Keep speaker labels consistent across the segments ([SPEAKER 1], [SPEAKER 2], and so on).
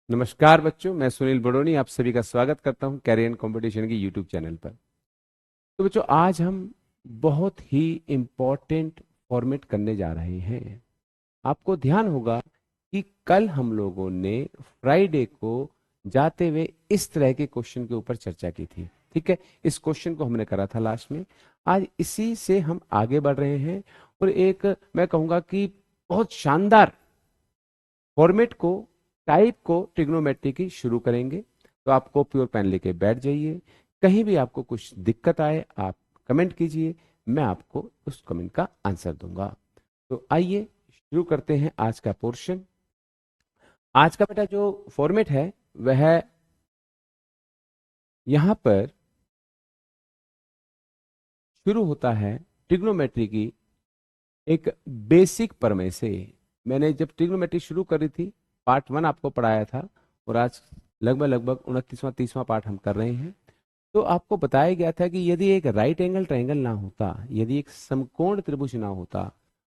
[SPEAKER 1] नमस्कार बच्चों, मैं सुनील बड़ोनी आप सभी का स्वागत करता हूं कैरियर कंपटीशन की यूट्यूब चैनल पर। तो बच्चों, आज हम बहुत ही इम्पोर्टेंट फॉर्मेट करने जा रहे हैं। आपको ध्यान होगा कि कल हम लोगों ने फ्राइडे को जाते हुए इस तरह के क्वेश्चन के ऊपर चर्चा की थी। ठीक है, इस क्वेश्चन को हमने करा था लास्ट में। आज इसी से हम आगे बढ़ रहे हैं और एक मैं कहूँगा कि बहुत शानदार फॉर्मेट को, टाइप को, ट्रिग्नोमेट्री की शुरू करेंगे। तो आप कॉपी और पेन लेके बैठ जाइए। कहीं भी आपको कुछ दिक्कत आए आप कमेंट कीजिए, मैं आपको उस कमेंट का आंसर दूंगा। तो आइए शुरू करते हैं आज का पोर्शन। आज का बेटा जो फॉर्मेट है वह यहां पर शुरू होता है ट्रिग्नोमेट्री की एक बेसिक प्रमेय से। मैंने जब ट्रिग्नोमेट्री शुरू करी थी, पार्ट 1 आपको पढ़ाया था और आज लगभग लगभग 29वां 30वां पार्ट हम कर रहे हैं। तो आपको बताया गया था कि यदि एक राइट एंगल ट्रायंगल ना होता, यदि एक समकोण त्रिभुज ना होता,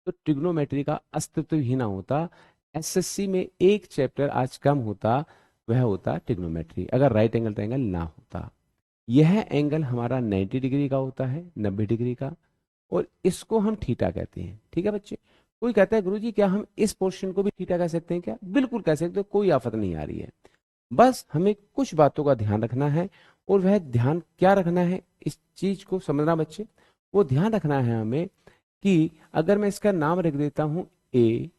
[SPEAKER 1] तो ट्रिग्नोमेट्री का अस्तित्व ही ना होता। एसएससी में एक चैप्टर आज कम होता, वह होता ट्रिग्नोमेट्री, अगर राइट एंगल ट्रायंगल ना होता। यह एंगल हमारा 90 डिग्री का होता है, 90 डिग्री का, और इसको हम थीटा कहते हैं। ठीक है बच्चे, कोई कहता है गुरुजी क्या हम इस पोर्शन को भी थीटा कह सकते हैं क्या? बिल्कुल कह सकते हो, कोई आफत नहीं आ रही है। बस हमें कुछ बातों का ध्यान रखना है। और वह ध्यान क्या रखना है, इस चीज को समझना बच्चे। वो ध्यान रखना है हमें कि अगर मैं इसका नाम रख देता हूं ए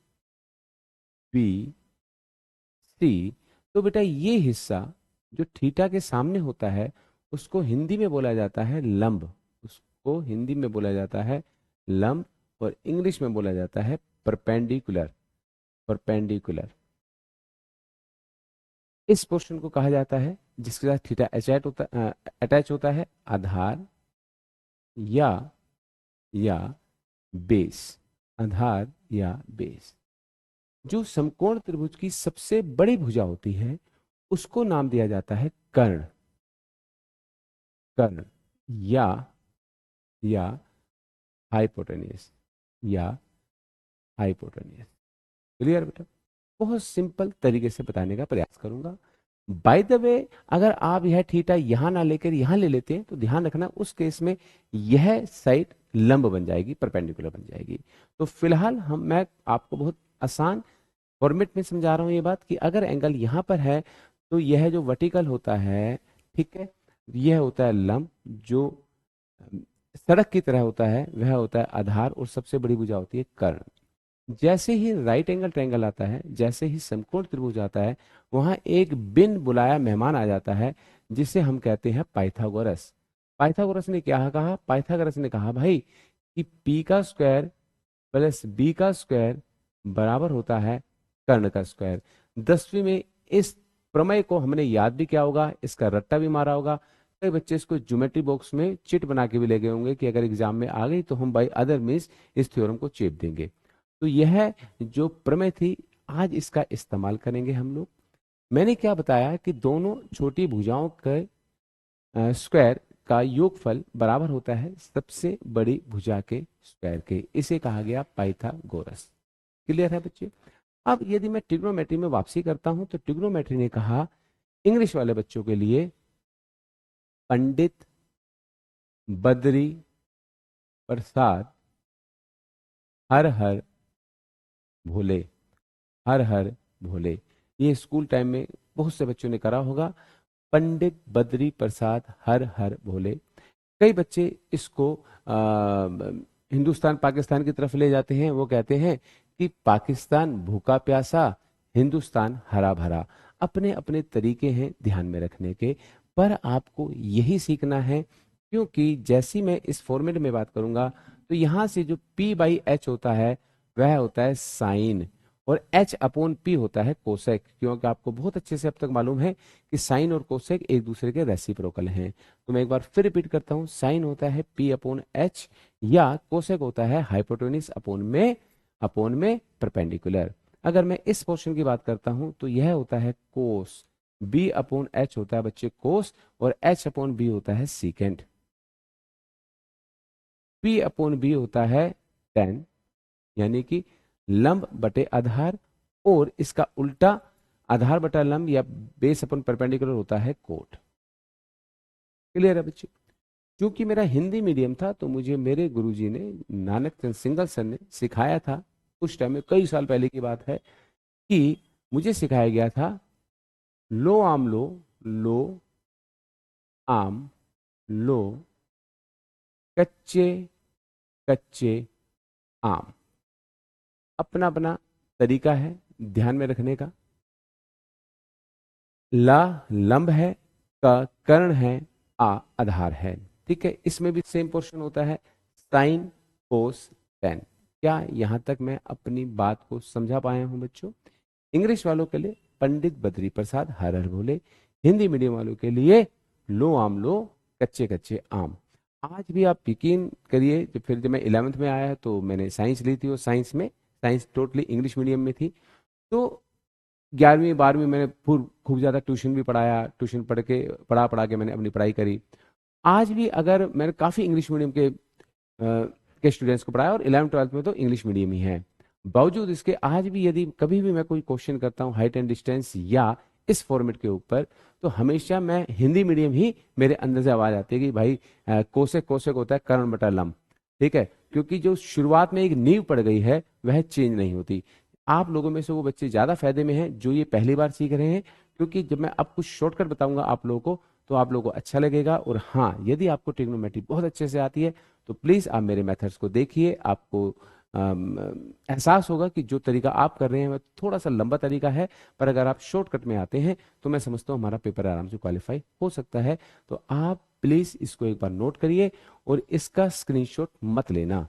[SPEAKER 1] बी सी, तो बेटा ये हिस्सा जो थीटा के सामने होता है उसको हिंदी में बोला जाता है लंब। उसको हिंदी में बोला जाता है लंब, और इंग्लिश में बोला जाता है परपेंडिकुलर। परपेंडिकुलर इस पोर्शन को कहा जाता है जिसके साथ थीटा अटैच होता है आधार या या बेस। आधार या बेस। जो समकोण त्रिभुज की सबसे बड़ी भुजा होती है उसको नाम दिया जाता है कर्ण। कर्ण या या हाइपोटेन्यूस या हाइपोटेन्यूस। क्लियर बेटा? बहुत सिंपल तरीके से बताने का प्रयास करूंगा। बाय द वे, अगर आप यह थीटा यहां ना लेकर यहां ले लेते हैं तो ध्यान रखना उस केस में यह साइड लंब बन जाएगी, परपेंडिकुलर बन जाएगी। तो फिलहाल मैं आपको बहुत आसान फॉर्मेट में समझा रहा हूं ये बात कि अगर एंगल यहां पर है तो यह जो वर्टिकल होता है, ठीक है, यह होता है लंब। जो अम, सड़क की तरह होता है वह होता है आधार, और सबसे बड़ी भुजा होती है कर्ण। जैसे ही राइट एंगल ट्रायंगल आता है, जैसे ही समकोण त्रिभुज आता है, वहां एक बिन बुलाया मेहमान आ जाता है जिसे हम कहते हैं पाइथागोरस। पाइथागोरस ने क्या कहा? पाइथागोरस ने कहा भाई कि पी का स्क्वायर प्लस बी का स्क्वायर बराबर होता है कर्ण का स्क्वायर। 10वीं में इस प्रमेय को हमने याद भी किया होगा, इसका रट्टा भी मारा होगा। कई बच्चे इसको ज्योमेट्री बॉक्स में चिट बना के भी ले गए होंगे कि अगर एग्जाम में आ गई तो हम बाई अदर मीन्स इस थ्योरम को चेप देंगे। तो यह जो प्रमेय थी, आज इसका इस्तेमाल करेंगे हम लोग। मैंने क्या बताया कि दोनों छोटी भुजाओं के स्क्वायर का योगफल बराबर होता है सबसे बड़ी भुजा के स्क्वायर के। इसे कहा गया पाइथागोरस। क्लियर है बच्चे? अब यदि मैं ट्रिग्नोमेट्री में वापसी करता हूं तो ट्रिग्नोमेट्री ने कहा इंग्लिश वाले बच्चों के लिए पंडित बद्री प्रसाद हर हर भोले। हर हर भोले, ये स्कूल टाइम में बहुत से बच्चों ने करा होगा। पंडित बद्री प्रसाद हर हर भोले। कई बच्चे इसको हिंदुस्तान पाकिस्तान की तरफ ले जाते हैं। वो कहते हैं कि पाकिस्तान भूखा प्यासा, हिंदुस्तान हरा भरा। अपने अपने तरीके हैं ध्यान में रखने के, पर आपको यही सीखना है। क्योंकि जैसी मैं इस फॉर्मेट में बात करूंगा तो यहां से जो P बाई एच होता है वह होता है साइन, और H अपॉन P होता है कोसेक। क्योंकि आपको बहुत अच्छे से अब तक मालूम है कि साइन और कोसेक एक दूसरे के रेसिप्रोकल हैं। तो मैं एक बार फिर रिपीट करता हूं, साइन होता है P अपॉन एच, या कोसेक होता है हाइपोटेन्यूस अपॉन में परपेंडिकुलर। अगर मैं इस पोर्शन की बात करता हूं तो यह होता है कोस। B अपॉन एच होता है बच्चे कोस, और H अपॉन बी होता है सीकेंट। P अपॉन बी होता है टेन, यानी कि लंब बटे आधार, और इसका उल्टा आधार बटा लंब या बेस अपन परपेंडिकुलर होता है कोट। क्लियर है बच्चों? क्योंकि मेरा हिंदी मीडियम था तो मुझे मेरे गुरुजी ने, नानक चंद सिंगल सर ने सिखाया था, उस टाइम में कई साल पहले की बात है, कि मुझे सिखाया गया था लो आम लो, लो आम लो, कच्चे कच्चे आम। अपना अपना तरीका है ध्यान में रखने का। ला लंब है, का कर्ण है, आ आधार है। ठीक है, इसमें भी सेम पोर्शन होता है, साइन कोस टेन। क्या यहां तक मैं अपनी बात को समझा पाया हूं बच्चों? इंग्लिश वालों के लिए पंडित बद्री प्रसाद हर हर बोले, हिंदी मीडियम वालों के लिए लो आम लो, कच्चे कच्चे आम। आज भी आप यकीन करिए, जब मैं 11th में आया तो मैंने साइंस ली थी, और साइंस टोटली इंग्लिश मीडियम में थी। तो 11वीं 12वीं मैंने खूब ज़्यादा ट्यूशन भी पढ़ाया, ट्यूशन पढ़ा के मैंने अपनी पढ़ाई करी। आज भी अगर मैंने काफ़ी इंग्लिश मीडियम के स्टूडेंट्स को पढ़ाया, और 11th 12th में तो इंग्लिश मीडियम ही है। बावजूद इसके आज भी यदि कभी भी मैं कोई क्वेश्चन करता हूँ हाइट एंड डिस्टेंस या इस फॉर्मेट के ऊपर, तो हमेशा मैं हिंदी मीडियम ही मेरे अंदर से आवाज़ आती है कि भाई कोसेक कोसेक होता है कर्ण बटा लंब। ठीक है, क्योंकि जो शुरुआत में एक नींव पड़ गई है वह चेंज नहीं होती। आप लोगों में से वो बच्चे ज़्यादा फायदे में हैं जो ये पहली बार सीख रहे हैं, क्योंकि जब मैं अब कुछ शॉर्टकट बताऊंगा आप लोगों को तो आप लोगों को अच्छा लगेगा। और हाँ, यदि आपको ट्रिग्नोमेट्री बहुत अच्छे से आती है तो प्लीज़ आप मेरे मेथड्स को देखिए, आपको एहसास होगा कि जो तरीका आप कर रहे हैं वह थोड़ा सा लंबा तरीका है, पर अगर आप शॉर्टकट में आते हैं तो मैं समझता हूँ हमारा पेपर आराम से क्वालिफाई हो सकता है। तो आप प्लीज़ इसको एक बार नोट करिए, और इसका स्क्रीनशॉट मत लेना,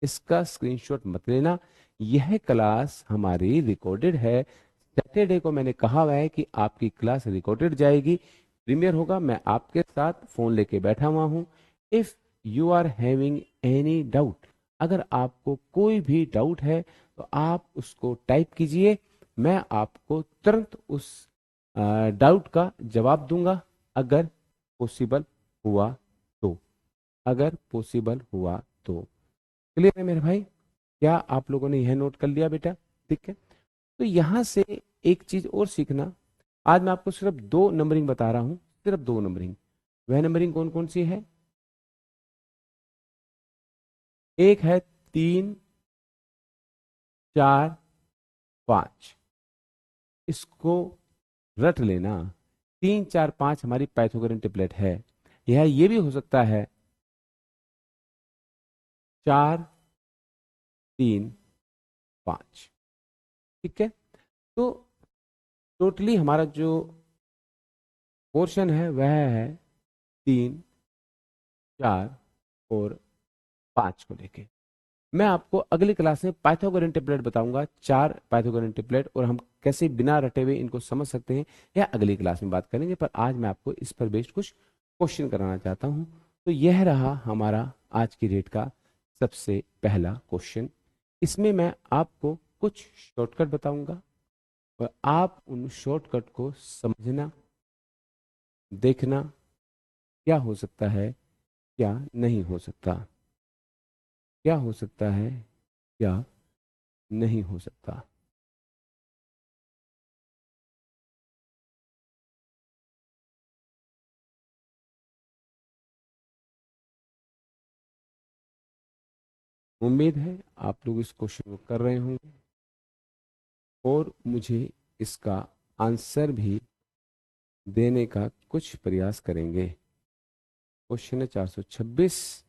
[SPEAKER 1] इसका स्क्रीनशॉट मत लेना। यह क्लास हमारी रिकॉर्डेड है। सैटरडे को मैंने कहा हुआ है कि आपकी क्लास रिकॉर्डेड जाएगी, प्रीमियर होगा, मैं आपके साथ फोन लेके बैठा हुआ हूँ। If you are having any doubt, अगर आपको कोई भी डाउट है तो आप उसको टाइप कीजिए, मैं आपको तुरंत उस डाउट का जवाब दूंगा, अगर पॉसिबल हुआ तो, अगर पॉसिबल हुआ तो। क्लियर है मेरे भाई? क्या आप लोगों ने यह नोट कर लिया बेटा? ठीक है, तो यहां से एक चीज और सीखना। आज मैं आपको सिर्फ 2 नंबरिंग बता रहा हूं, सिर्फ 2 नंबरिंग। वह नंबरिंग कौन कौन सी है? एक है 3 4 5, इसको रट लेना। 3 4 5 हमारी पाइथागोरन ट्रिपलेट है। यह ये भी हो सकता है 4 3 5। ठीक है, तो टोटली हमारा जो पोर्शन है वह है 3 4 और 5 को लेके। मैं आपको अगली क्लास में पाइथागोरन ट्रिपलेट बताऊंगा, 4 पाइथागोरन ट्रिपलेट, और हम कैसे बिना रटे हुए इनको समझ सकते हैं यह अगली क्लास में बात करेंगे। पर आज मैं आपको इस पर बेस्ड कुछ क्वेश्चन कराना चाहता हूं। तो यह रहा हमारा आज की डेट का सबसे पहला क्वेश्चन। इसमें मैं आपको कुछ शॉर्टकट बताऊंगा, और आप उन शॉर्टकट को समझना, देखना, क्या हो सकता है क्या नहीं हो सकता, क्या हो सकता है क्या नहीं हो सकता। उम्मीद है आप लोग इस क्वेश्चन को कर रहे होंगे, और मुझे इसका आंसर भी देने का कुछ प्रयास करेंगे। क्वेश्चन है 426।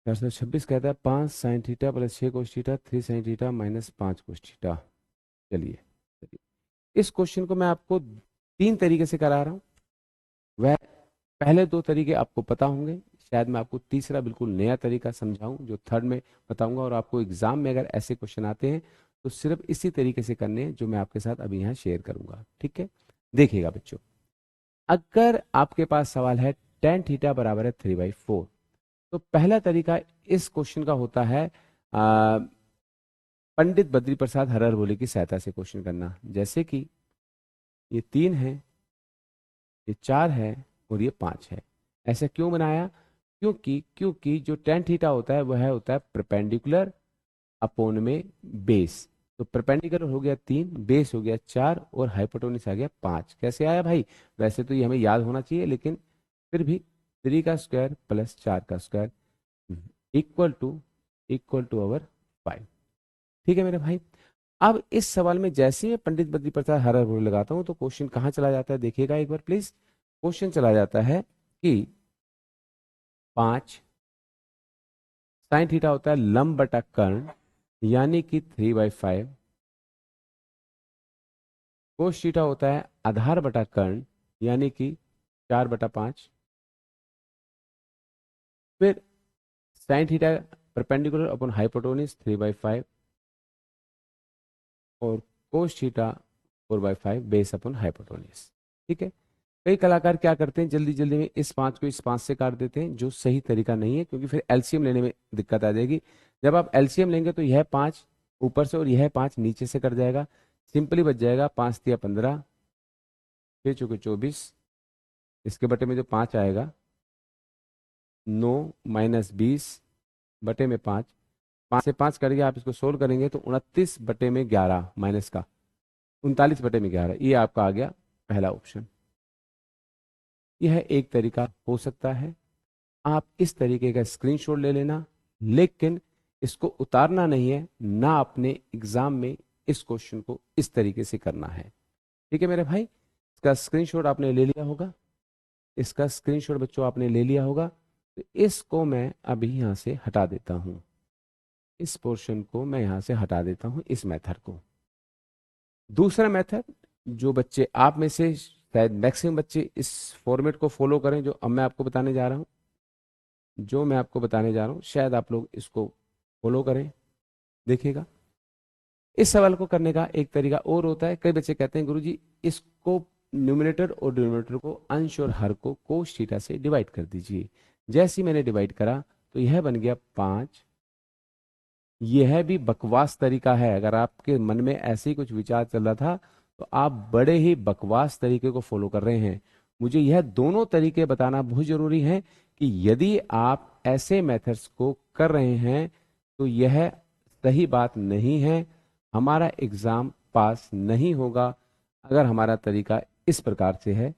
[SPEAKER 1] 426 कहता है 5 sin θ + 6 cos θ 3 sin θ - 5 cos θ। चलिए चलिए, इस क्वेश्चन को मैं आपको 3 तरीके से करा रहा हूँ। वह पहले 2 तरीके आपको पता होंगे, शायद मैं आपको तीसरा बिल्कुल नया तरीका समझाऊं जो थर्ड में बताऊंगा। और आपको एग्जाम में अगर ऐसे क्वेश्चन आते हैं तो सिर्फ इसी तरीके से करने हैं जो मैं आपके साथ अभी यहाँ शेयर करूंगा। ठीक है, देखिएगा बच्चों, अगर आपके पास सवाल है tan θ = 3/4, तो पहला तरीका इस क्वेश्चन का होता है पंडित बद्री प्रसाद हरर बोले की सहायता से क्वेश्चन करना। जैसे कि ये 3 है, ये 4 है, और ये 5 है। ऐसा क्यों बनाया? क्योंकि जो tan θ होता है वह होता है परपेंडिकुलर अपॉन में बेस। तो परपेंडिकुलर हो गया 3, बेस हो गया 4 और हाइपोटेन्यूज आ गया 5। कैसे आया भाई? वैसे तो ये हमें याद होना चाहिए, लेकिन फिर भी 3 का स्क्वायर प्लस 4 का स्क्वायर इक्वल टू अवर 5। ठीक है मेरे भाई। अब इस सवाल में जैसे ही मैं पंडित बद्री प्रसाद हर हर लगाता हूं तो क्वेश्चन कहाँ चला जाता है, देखिएगा एक बार प्लीज। क्वेश्चन चला जाता है कि 5 साइन थीटा होता है लंब बटा कर्ण, यानी कि 3/5। कोस थीटा होता है आधार बटा कर्ण, यानी कि 4/5। फिर sine theta perpendicular upon hypotenuse 3/5 और cos theta 4/5 base upon hypotenuse. ठीक है। कई कलाकार क्या करते हैं, जल्दी जल्दी में इस 5 को इस 5 से काट देते हैं, जो सही तरीका नहीं है, क्योंकि फिर एलसीएम लेने में दिक्कत आ जाएगी। जब आप एलसीएम लेंगे तो यह 5 ऊपर से और यह 5 नीचे से कट जाएगा। सिंपली बच जाएगा 5 तिया 15, 6 चौके 24, इसके बटे में जो 5 आएगा 9 माइनस 20 बटे में 5, 5 से 5 कट गया। आप इसको सोल्व करेंगे तो 29 बटे में 11 माइनस का 39 बटे में 11, ये आपका आ गया पहला ऑप्शन। यह एक तरीका हो सकता है, आप इस तरीके का स्क्रीनशॉट ले लेना, लेकिन इसको उतारना नहीं है ना, अपने एग्जाम में इस क्वेश्चन को इस तरीके से करना है। ठीक है मेरे भाई, इसका स्क्रीनशॉट आपने ले लिया होगा, इसका स्क्रीनशॉट बच्चों आपने ले लिया होगा। तो इसको मैं अभी यहां से हटा देता हूं, इस पोर्शन को मैं यहां से हटा देता हूं, इस मेथड को। दूसरा मेथड, जो बच्चे आप में से शायद मैक्सिमम बच्चे इस फॉर्मेट को फॉलो करें, जो अब मैं आपको बताने जा रहा हूं, शायद आप लोग इसको फॉलो करें। देखिएगा, इस सवाल को करने का एक तरीका और होता है। कई बच्चे कहते हैं गुरुजी इसको न्यूमरेटर और डिनोमिनेटर को, अंश और हर को कोस थीटा से डिवाइड कर दीजिए। जैसे ही मैंने डिवाइड करा तो यह बन गया 5। यह भी बकवास तरीका है, अगर आपके मन में ऐसे ही कुछ विचार चल रहा था तो आप बड़े ही बकवास तरीके को फॉलो कर रहे हैं। मुझे यह दोनों तरीके बताना बहुत जरूरी है कि यदि आप ऐसे मेथड्स को कर रहे हैं तो यह सही बात नहीं है। हमारा एग्जाम पास नहीं होगा अगर हमारा तरीका इस प्रकार से है।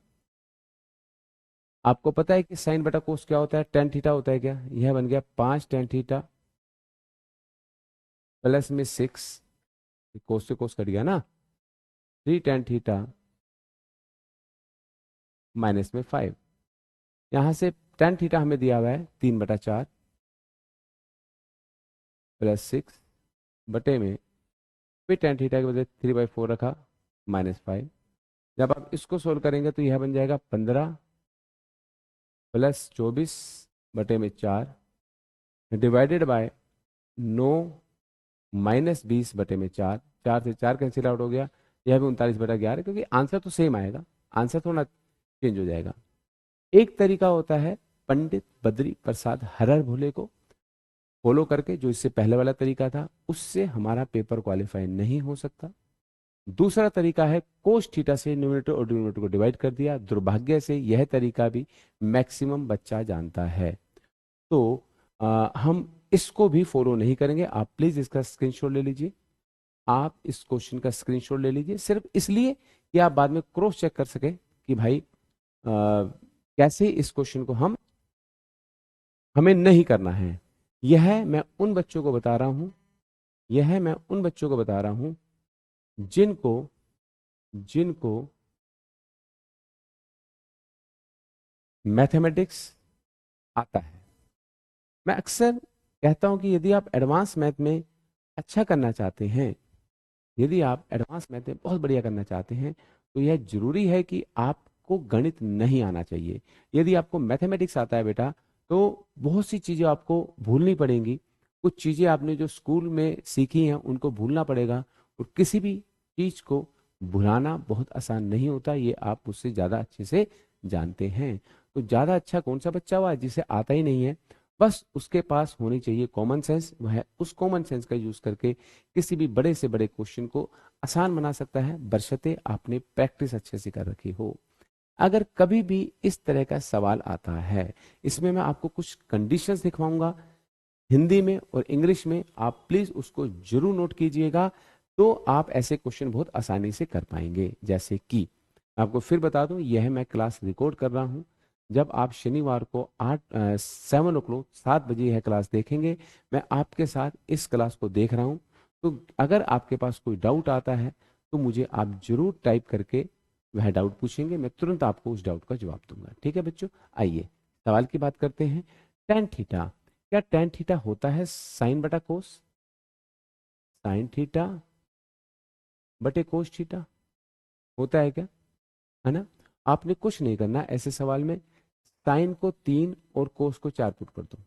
[SPEAKER 1] आपको पता है कि साइन बटा कोस क्या होता है, टेन थीटा होता है क्या? यह बन गया 5 टेन थीटा प्लस में 6, कोस से कोस कट गया ना, 3 टेन थीटा माइनस में 5। यहां से टेन थीटा हमें दिया हुआ है 3/4 प्लस 6 बटे में, फिर टेन थीटा के बजाय 3/4 रखा -5। जब आप इसको सोल्व करेंगे तो यह बन जाएगा 15 प्लस 24 बटे में 4 डिवाइडेड बाय 9 माइनस 20 बटे में 4। 4 से 4 कैंसिल आउट हो गया, यह भी 39/11, क्योंकि आंसर तो सेम आएगा, आंसर थोड़ा चेंज हो जाएगा। एक तरीका होता है पंडित बद्री प्रसाद हरर भोले को फॉलो करके, जो इससे पहले वाला तरीका था उससे हमारा पेपर क्वालिफाई नहीं हो सकता। दूसरा तरीका है कोस थीटा से न्यूमरेटर और डिनोमिनेटर को डिवाइड कर दिया। दुर्भाग्य से यह तरीका भी मैक्सिमम बच्चा जानता है, तो हम इसको भी फॉलो नहीं करेंगे। आप प्लीज इसका स्क्रीनशॉट ले लीजिए, आप इस क्वेश्चन का स्क्रीनशॉट ले लीजिए, सिर्फ इसलिए कि आप बाद में क्रॉस चेक कर सके कि भाई कैसे इस क्वेश्चन को हमें नहीं करना है। यह मैं उन बच्चों को बता रहा हूं, जिनको जिनको मैथमेटिक्स आता है। मैं अक्सर कहता हूं कि यदि आप एडवांस मैथ में अच्छा करना चाहते हैं, यदि आप एडवांस मैथ में बहुत बढ़िया करना चाहते हैं, तो यह जरूरी है कि आपको गणित नहीं आना चाहिए। यदि आपको मैथमेटिक्स आता है बेटा, तो बहुत सी चीजें आपको भूलनी पड़ेंगी। कुछ चीजें आपने जो स्कूल में सीखी हैं उनको भूलना पड़ेगा, और किसी भी चीज को भुलाना बहुत आसान नहीं होता, ये आप मुझसे ज्यादा अच्छे से जानते हैं। तो ज्यादा अच्छा कौन सा बच्चा हुआ जिसे आता ही नहीं है? बस उसके पास होनी चाहिए कॉमन सेंस। वह उस कॉमन सेंस का यूज करके किसी भी बड़े से बड़े क्वेश्चन को आसान बना सकता है, बशर्ते आपने प्रैक्टिस अच्छे से कर रखी हो। अगर कभी भी इस तरह का सवाल आता है, इसमें मैं आपको कुछ कंडीशंस दिखवाऊंगा हिंदी में और इंग्लिश में, आप प्लीज उसको जरूर नोट कीजिएगा, तो आप ऐसे क्वेश्चन बहुत आसानी से कर पाएंगे। जैसे कि आपको फिर बता दूं, यह मैं क्लास रिकॉर्ड कर रहा हूं। जब आप शनिवार को 7 o'clock 7 बजे यह क्लास देखेंगे, मैं आपके साथ इस क्लास को देख रहा हूं। तो अगर आपके पास कोई डाउट आता है तो मुझे आप जरूर टाइप करके वह डाउट पूछेंगे, मैं तुरंत आपको उस डाउट का जवाब दूंगा। ठीक है बच्चों, आइए सवाल की बात करते हैं। टेन थीटा, क्या टेन थीटा होता है साइन बटा कोस? साइन थीटा बटे कोस थीटा होता है क्या? है ना? आपने कुछ नहीं करना ऐसे सवाल में। साइन को 3 और कोस को 4 पुट कर दो।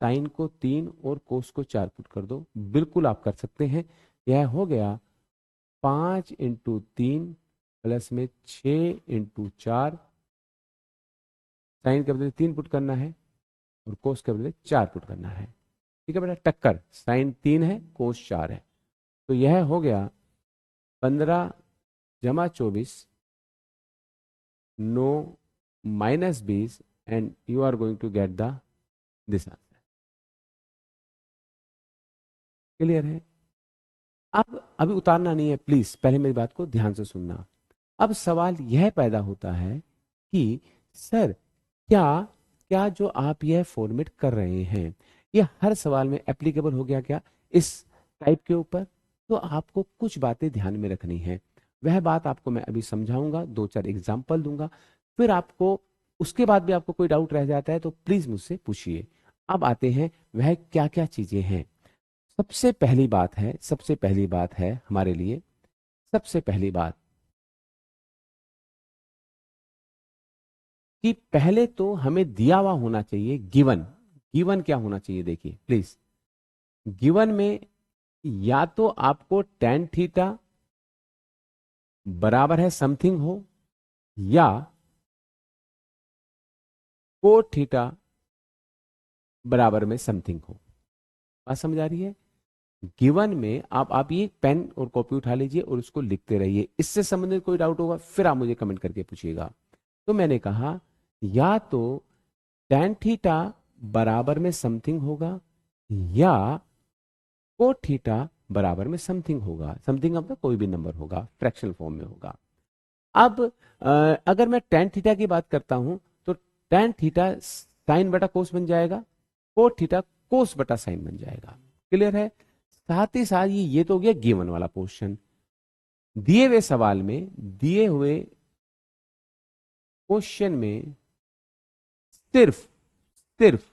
[SPEAKER 1] साइन को 3 और कोस को 4 पुट कर दो, बिल्कुल आप कर सकते हैं। यह हो गया 5 × 3 प्लस में 6 × 4। साइन के बदले 3 पुट करना है और कोस के बदले 4 पुट करना है। ठीक है बेटा, टक्कर। साइन 3 है, कोस 4 है, तो यह हो गया 15 जमा 24, 9 minus 20, and you are going to get the this answer. Clear है? अब अभी उतारना नहीं है, प्लीज पहले मेरी बात को ध्यान से सुनना। अब सवाल यह पैदा होता है कि सर, क्या क्या जो आप यह फॉर्मेट कर रहे हैं ये हर सवाल में एप्लीकेबल हो गया क्या इस टाइप के ऊपर? तो आपको कुछ बातें ध्यान में रखनी है। वह बात आपको मैं अभी समझाऊंगा, 2-4 एग्जाम्पल दूंगा। फिर आपको उसके बाद भी आपको कोई डाउट रह जाता है तो प्लीज मुझसे पूछिए। अब आते हैं वह क्या क्या चीजें हैं। सबसे पहली बात है हमारे लिए, सबसे पहली बात कि पहले तो हमें दिया हुआ होना चाहिए गिवन। गिवन क्या होना चाहिए देखिए प्लीज। गिवन में या तो आपको टेन थीटा बराबर है समथिंग हो, या कोट थीटा बराबर में समथिंग हो। बात समझ आ रही है? गिवन में आप ये पेन और कॉपी उठा लीजिए और उसको लिखते रहिए। इससे संबंधित कोई डाउट होगा फिर आप मुझे कमेंट करके पूछिएगा। तो मैंने कहा या तो टेन थीटा बराबर में समथिंग होगा, या कोट थीटा बराबर में समथिंग होगा। समथिंग मतलब कोई भी नंबर होगा, फ्रैक्शनल फॉर्म में होगा। अब अगर मैं टेन थीटा की बात करता हूं तो टेन थीटा साइन बटा कोस बन जाएगा, कोट थीटा कोस बटा साइन बन जाएगा। क्लियर है? साथ ही साथ ये तो हो गया गिवन वाला पोर्शन। दिए हुए सवाल में, दिए हुए क्वेश्चन में सिर्फ सिर्फ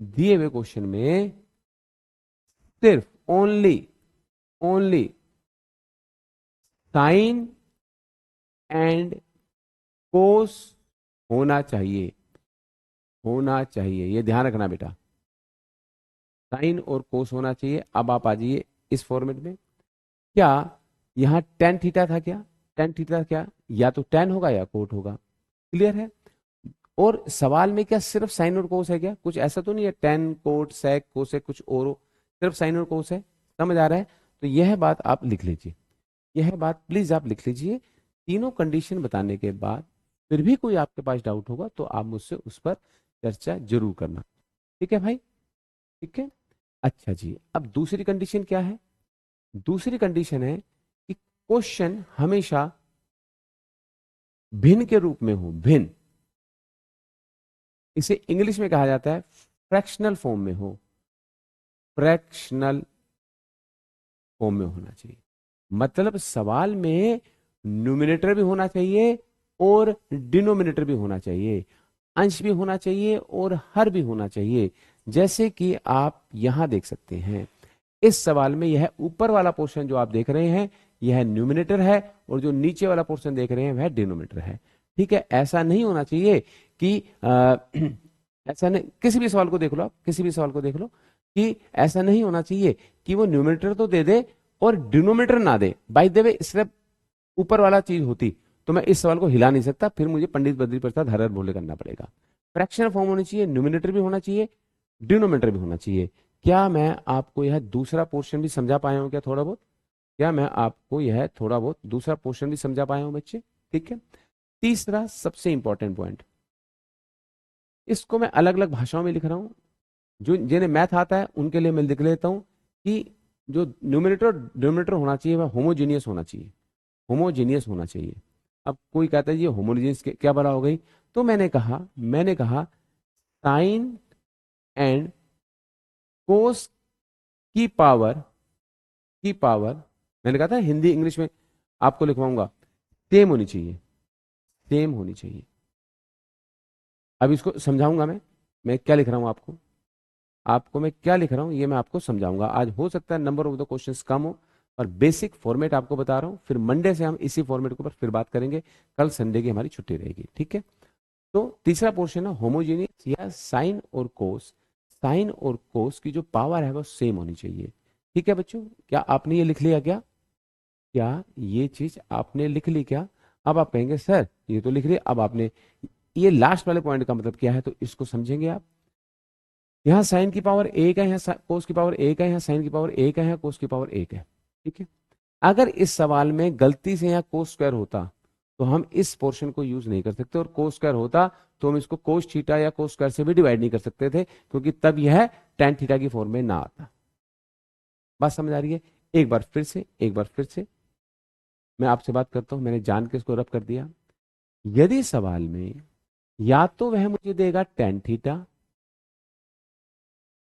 [SPEAKER 1] दिए हुए क्वेश्चन में सिर्फ only only sine and cos होना चाहिए। होना चाहिए, ये ध्यान रखना बेटा। साइन और कोस होना चाहिए। अब आप आ जाइए इस फॉर्मेट में। क्या यहां टेन थीटा था? क्या टेन थीटा क्या या तो टेन होगा या कोट होगा। क्लियर है? और सवाल में क्या सिर्फ साइन और कोस है क्या? कुछ ऐसा तो नहीं है टेन कोट सेक कोसेक कुछ और हो, सिर्फ साइन और कोस है। समझ आ रहा है? तो यह बात आप लिख लीजिए, यह बात प्लीज आप लिख लीजिए। तीनों कंडीशन बताने के बाद फिर भी कोई आपके पास डाउट होगा तो आप मुझसे उस पर चर्चा जरूर करना। ठीक है भाई? ठीक है, अच्छा जी। अब दूसरी कंडीशन क्या है? दूसरी कंडीशन है कि क्वेश्चन हमेशा भिन्न के रूप में हो। भिन्न, इसे इंग्लिश में कहा जाता है फ्रैक्शनल फॉर्म में हो। फ्रैक्शनल फॉर्म में होना चाहिए, मतलब सवाल में न्यूमिनेटर भी होना चाहिए और डिनोमिनेटर भी होना चाहिए, अंश भी होना चाहिए और हर भी होना चाहिए। जैसे कि आप यहां देख सकते हैं इस सवाल में यह ऊपर वाला पोर्शन जो आप देख रहे हैं यह न्यूमिनेटर है और जो नीचे वाला पोर्शन देख रहे हैं वह डिनोमिनेटर है। ठीक है, ऐसा नहीं होना चाहिए कि ऐसा नहीं। किसी भी सवाल को देख लो, आप किसी भी सवाल को देख लो कि ऐसा नहीं होना चाहिए कि वो न्यूमिनेटर तो दे दे और डिनोमिनेटर ना दे। बाय द वे सिर्फ ऊपर वाला चीज होती तो मैं इस सवाल को हिला नहीं सकता, फिर मुझे पंडित बद्री प्रसाद हर हर बोले करना पड़ेगा। फ्रैक्शनल फॉर्म होनी चाहिए, न्यूमिनेटर भी होना चाहिए, डिनोमिनेटर भी होना चाहिए। क्या मैं आपको यह दूसरा पोर्शन भी समझा पाया हूं क्या थोड़ा बहुत? क्या मैं आपको यह थोड़ा बहुत दूसरा पोर्शन भी समझा पाया हूं बच्चे? ठीक है, तीसरा सबसे इंपॉर्टेंट पॉइंट, इसको मैं अलग अलग भाषाओं में लिख रहा हूं। जो जिन्हें मैथ आता है उनके लिए मैं लिख लेता हूं कि जो न्यूमिनेटर और डिनोमिनेटर होना चाहिए वह होमोजेनियस होना चाहिए, होमोजेनियस होना चाहिए। अब कोई कहता है ये होमोजेनियस क्या बड़ा हो गई, तो मैंने कहा साइन एंड कोस की पावर मैंने कहा था हिंदी इंग्लिश में आपको लिखवाऊंगा, सेम होनी चाहिए, सेम होनी चाहिए। अब इसको समझाऊंगा मैं क्या लिख रहा हूं आपको, मैं क्या लिख रहा हूं ये मैं आपको समझाऊंगा। आज हो सकता है नंबर ऑफ द क्वेश्चंस कम हो, और बेसिक फॉर्मेट आपको बता रहा हूं, फिर मंडे से हम इसी फॉर्मेट के ऊपर फिर बात करेंगे। कल संडे की हमारी छुट्टी रहेगी, ठीक है। तो तीसरा पोर्शन है होमोजेनियस, या साइन और कोस की जो पावर है वो सेम होनी चाहिए। ठीक है बच्चों, क्या आपने ये लिख लिया क्या? क्या ये चीज आपने लिख ली क्या? अब आप कहेंगे सर ये तो लिख लिया, अब आपने ये लास्ट वाले पॉइंट का मतलब क्या है, तो इसको समझेंगे आप। यहाँ साइन की पावर एक है, यहाँ कोस की पावर एक है, यहाँ साइन की पावर एक है, यहाँ कोस की पावर एक है। ठीक है, अगर इस सवाल में गलती से यहाँ कोस स्क्वायर होता तो हम इस पोर्शन को यूज नहीं कर सकते, और कोस स्क्वायर होता तो हम इसको कोस थीटा या कोस स्क्वायर से भी डिवाइड नहीं कर सकते थे, क्योंकि तब यह टेन थीटा की फॉर्म में ना आता। बात समझ आ रही है? एक बार फिर से मैं आपसे बात करता हूं, मैंने जान के इसको रब कर दिया। यदि सवाल में या तो वह मुझे देगा टेन थीटा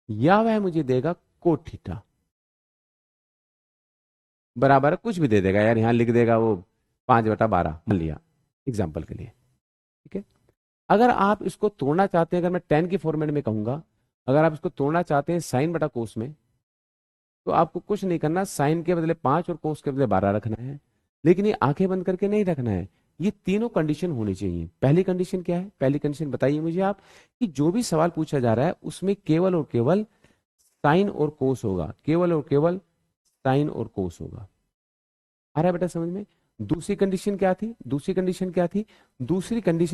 [SPEAKER 1] या वह मुझे देगा कोट थीटा, बराबर है कुछ भी दे देगा यार, यहां लिख देगा वो 5/12 मान लिया एग्जाम्पल के लिए। ठीक है, अगर आप इसको तोड़ना चाहते हैं, अगर मैं टेन की फॉर्मेट में कहूंगा, अगर आप इसको तोड़ना चाहते हैं साइन बटा कोस में, तो आपको कुछ नहीं करना, साइन के बदले 5 और कोस के बदले 12 रखना है। लेकिन ये आंखें बंद करके नहीं रखना है, ये तीनों कंडीशन होनी चाहिए। पहली कंडीशन क्या है? पहली कंडीशन बताइए मुझे आप, कि जो भी सवाल पूछा जा रहा है उसमें केवल और केवल साइन और कोस होगा, केवल और केवल साइन और कोस होगा। आ रहा है बेटा समझ में? दूसरी कंडीशन क्या थी? दूसरी कंडीशन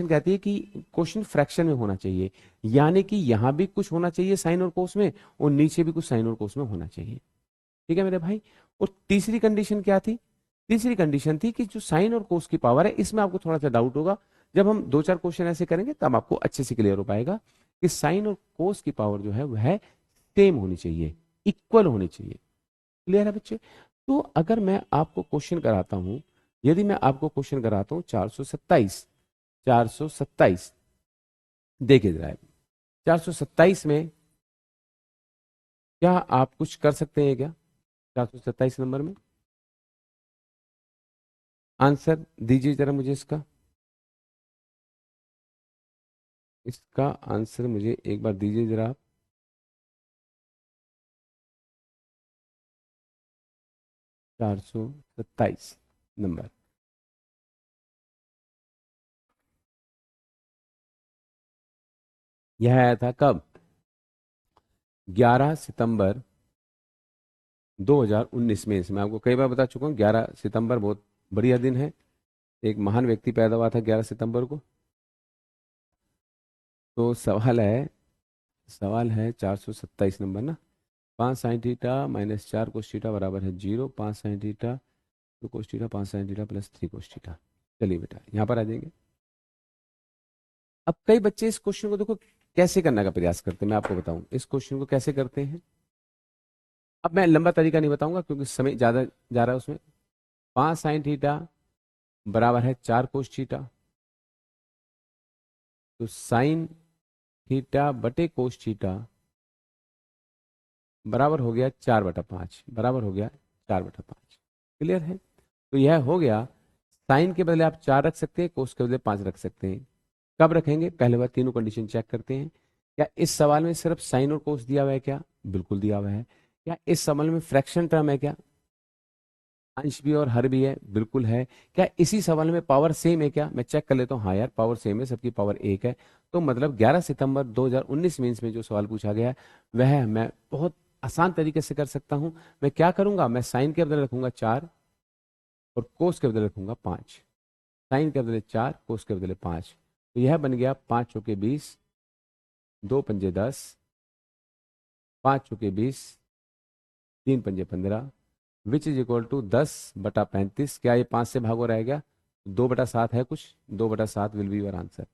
[SPEAKER 1] कहती है कि क्वेश्चन फ्रैक्शन में होना चाहिए, यानी कि यहां भी कुछ होना चाहिए साइन और कोस में, और नीचे भी कुछ साइन और कोस में होना चाहिए। ठीक है मेरे भाई। और तीसरी कंडीशन क्या थी? तीसरी कंडीशन थी कि जो साइन और कोस की पावर है, इसमें आपको थोड़ा सा डाउट होगा, जब हम दो चार क्वेश्चन ऐसे करेंगे तब आपको अच्छे से क्लियर हो पाएगा कि साइन और कोस की पावर जो है वह सेम होनी चाहिए, इक्वल होनी चाहिए। क्लियर है बच्चे? तो अगर मैं आपको क्वेश्चन कराता हूं, यदि मैं आपको क्वेश्चन कराता हूं 427 देखिए जरा, 427 में क्या आप कुछ कर सकते हैं क्या? 427 नंबर में आंसर दीजिए जरा मुझे, इसका आंसर मुझे एक बार दीजिए जरा आप। 427 नंबर, यह आया था कब? 11 सितंबर 2019 में। इसमें आपको कई बार बता चुका हूँ, 11 सितंबर बहुत बढ़िया दिन है, एक महान व्यक्ति पैदा हुआ था 11 सितंबर को। तो सवाल है 427 नंबर ना। 5 sin θ - 4 cos θ बराबर है 0। 5 sin θ 2 cos θ 5 sin θ + 3 cos θ। चलिए बेटा यहाँ पर आ जाएंगे। अब कई बच्चे इस क्वेश्चन को देखो कैसे करने का प्रयास करते हैं, मैं आपको बताऊं इस क्वेश्चन को कैसे करते हैं। अब मैं लंबा तरीका नहीं बताऊंगा क्योंकि समय ज्यादा जा रहा है उसमें। 5 sin θ बराबर है 4 cos θ, तो sin θ/cos θ बराबर हो गया 4/5, बराबर हो गया 4/5। क्लियर है? तो यह हो गया, साइन के बदले आप 4 रख सकते हैं, कोस के बदले 5 रख सकते हैं। कब रखेंगे? पहले बार तीनों कंडीशन चेक करते हैं। क्या इस सवाल में सिर्फ साइन और कोस दिया हुआ है क्या? बिल्कुल दिया हुआ है। क्या इस सवाल में फ्रैक्शन टर्म है क्या? अंश भी और हर भी है, बिल्कुल है। क्या इसी सवाल में पावर सेम है क्या? मैं चेक कर लेता हूँ, हाँ यार पावर सेम है, सबकी पावर एक है। तो मतलब 11 सितंबर 2019 मेंस में जो सवाल पूछा गया है वह मैं बहुत आसान तरीके से कर सकता हूँ। मैं क्या करूंगा, मैं साइन के बदले रखूंगा 4 और कोस के बदले रखूंगा 5। साइन के बदले 4, कोस के बदले 5, तो यह बन गया 5 चौके 20, 2 पंजे 10, 5 चौके 20, 3 पंजे 15, विच इज इक्वल टू 10/35। क्या ये 5 से भागो रहेगा? 2/7 है कुछ, 2/7 विल बी योर आंसर।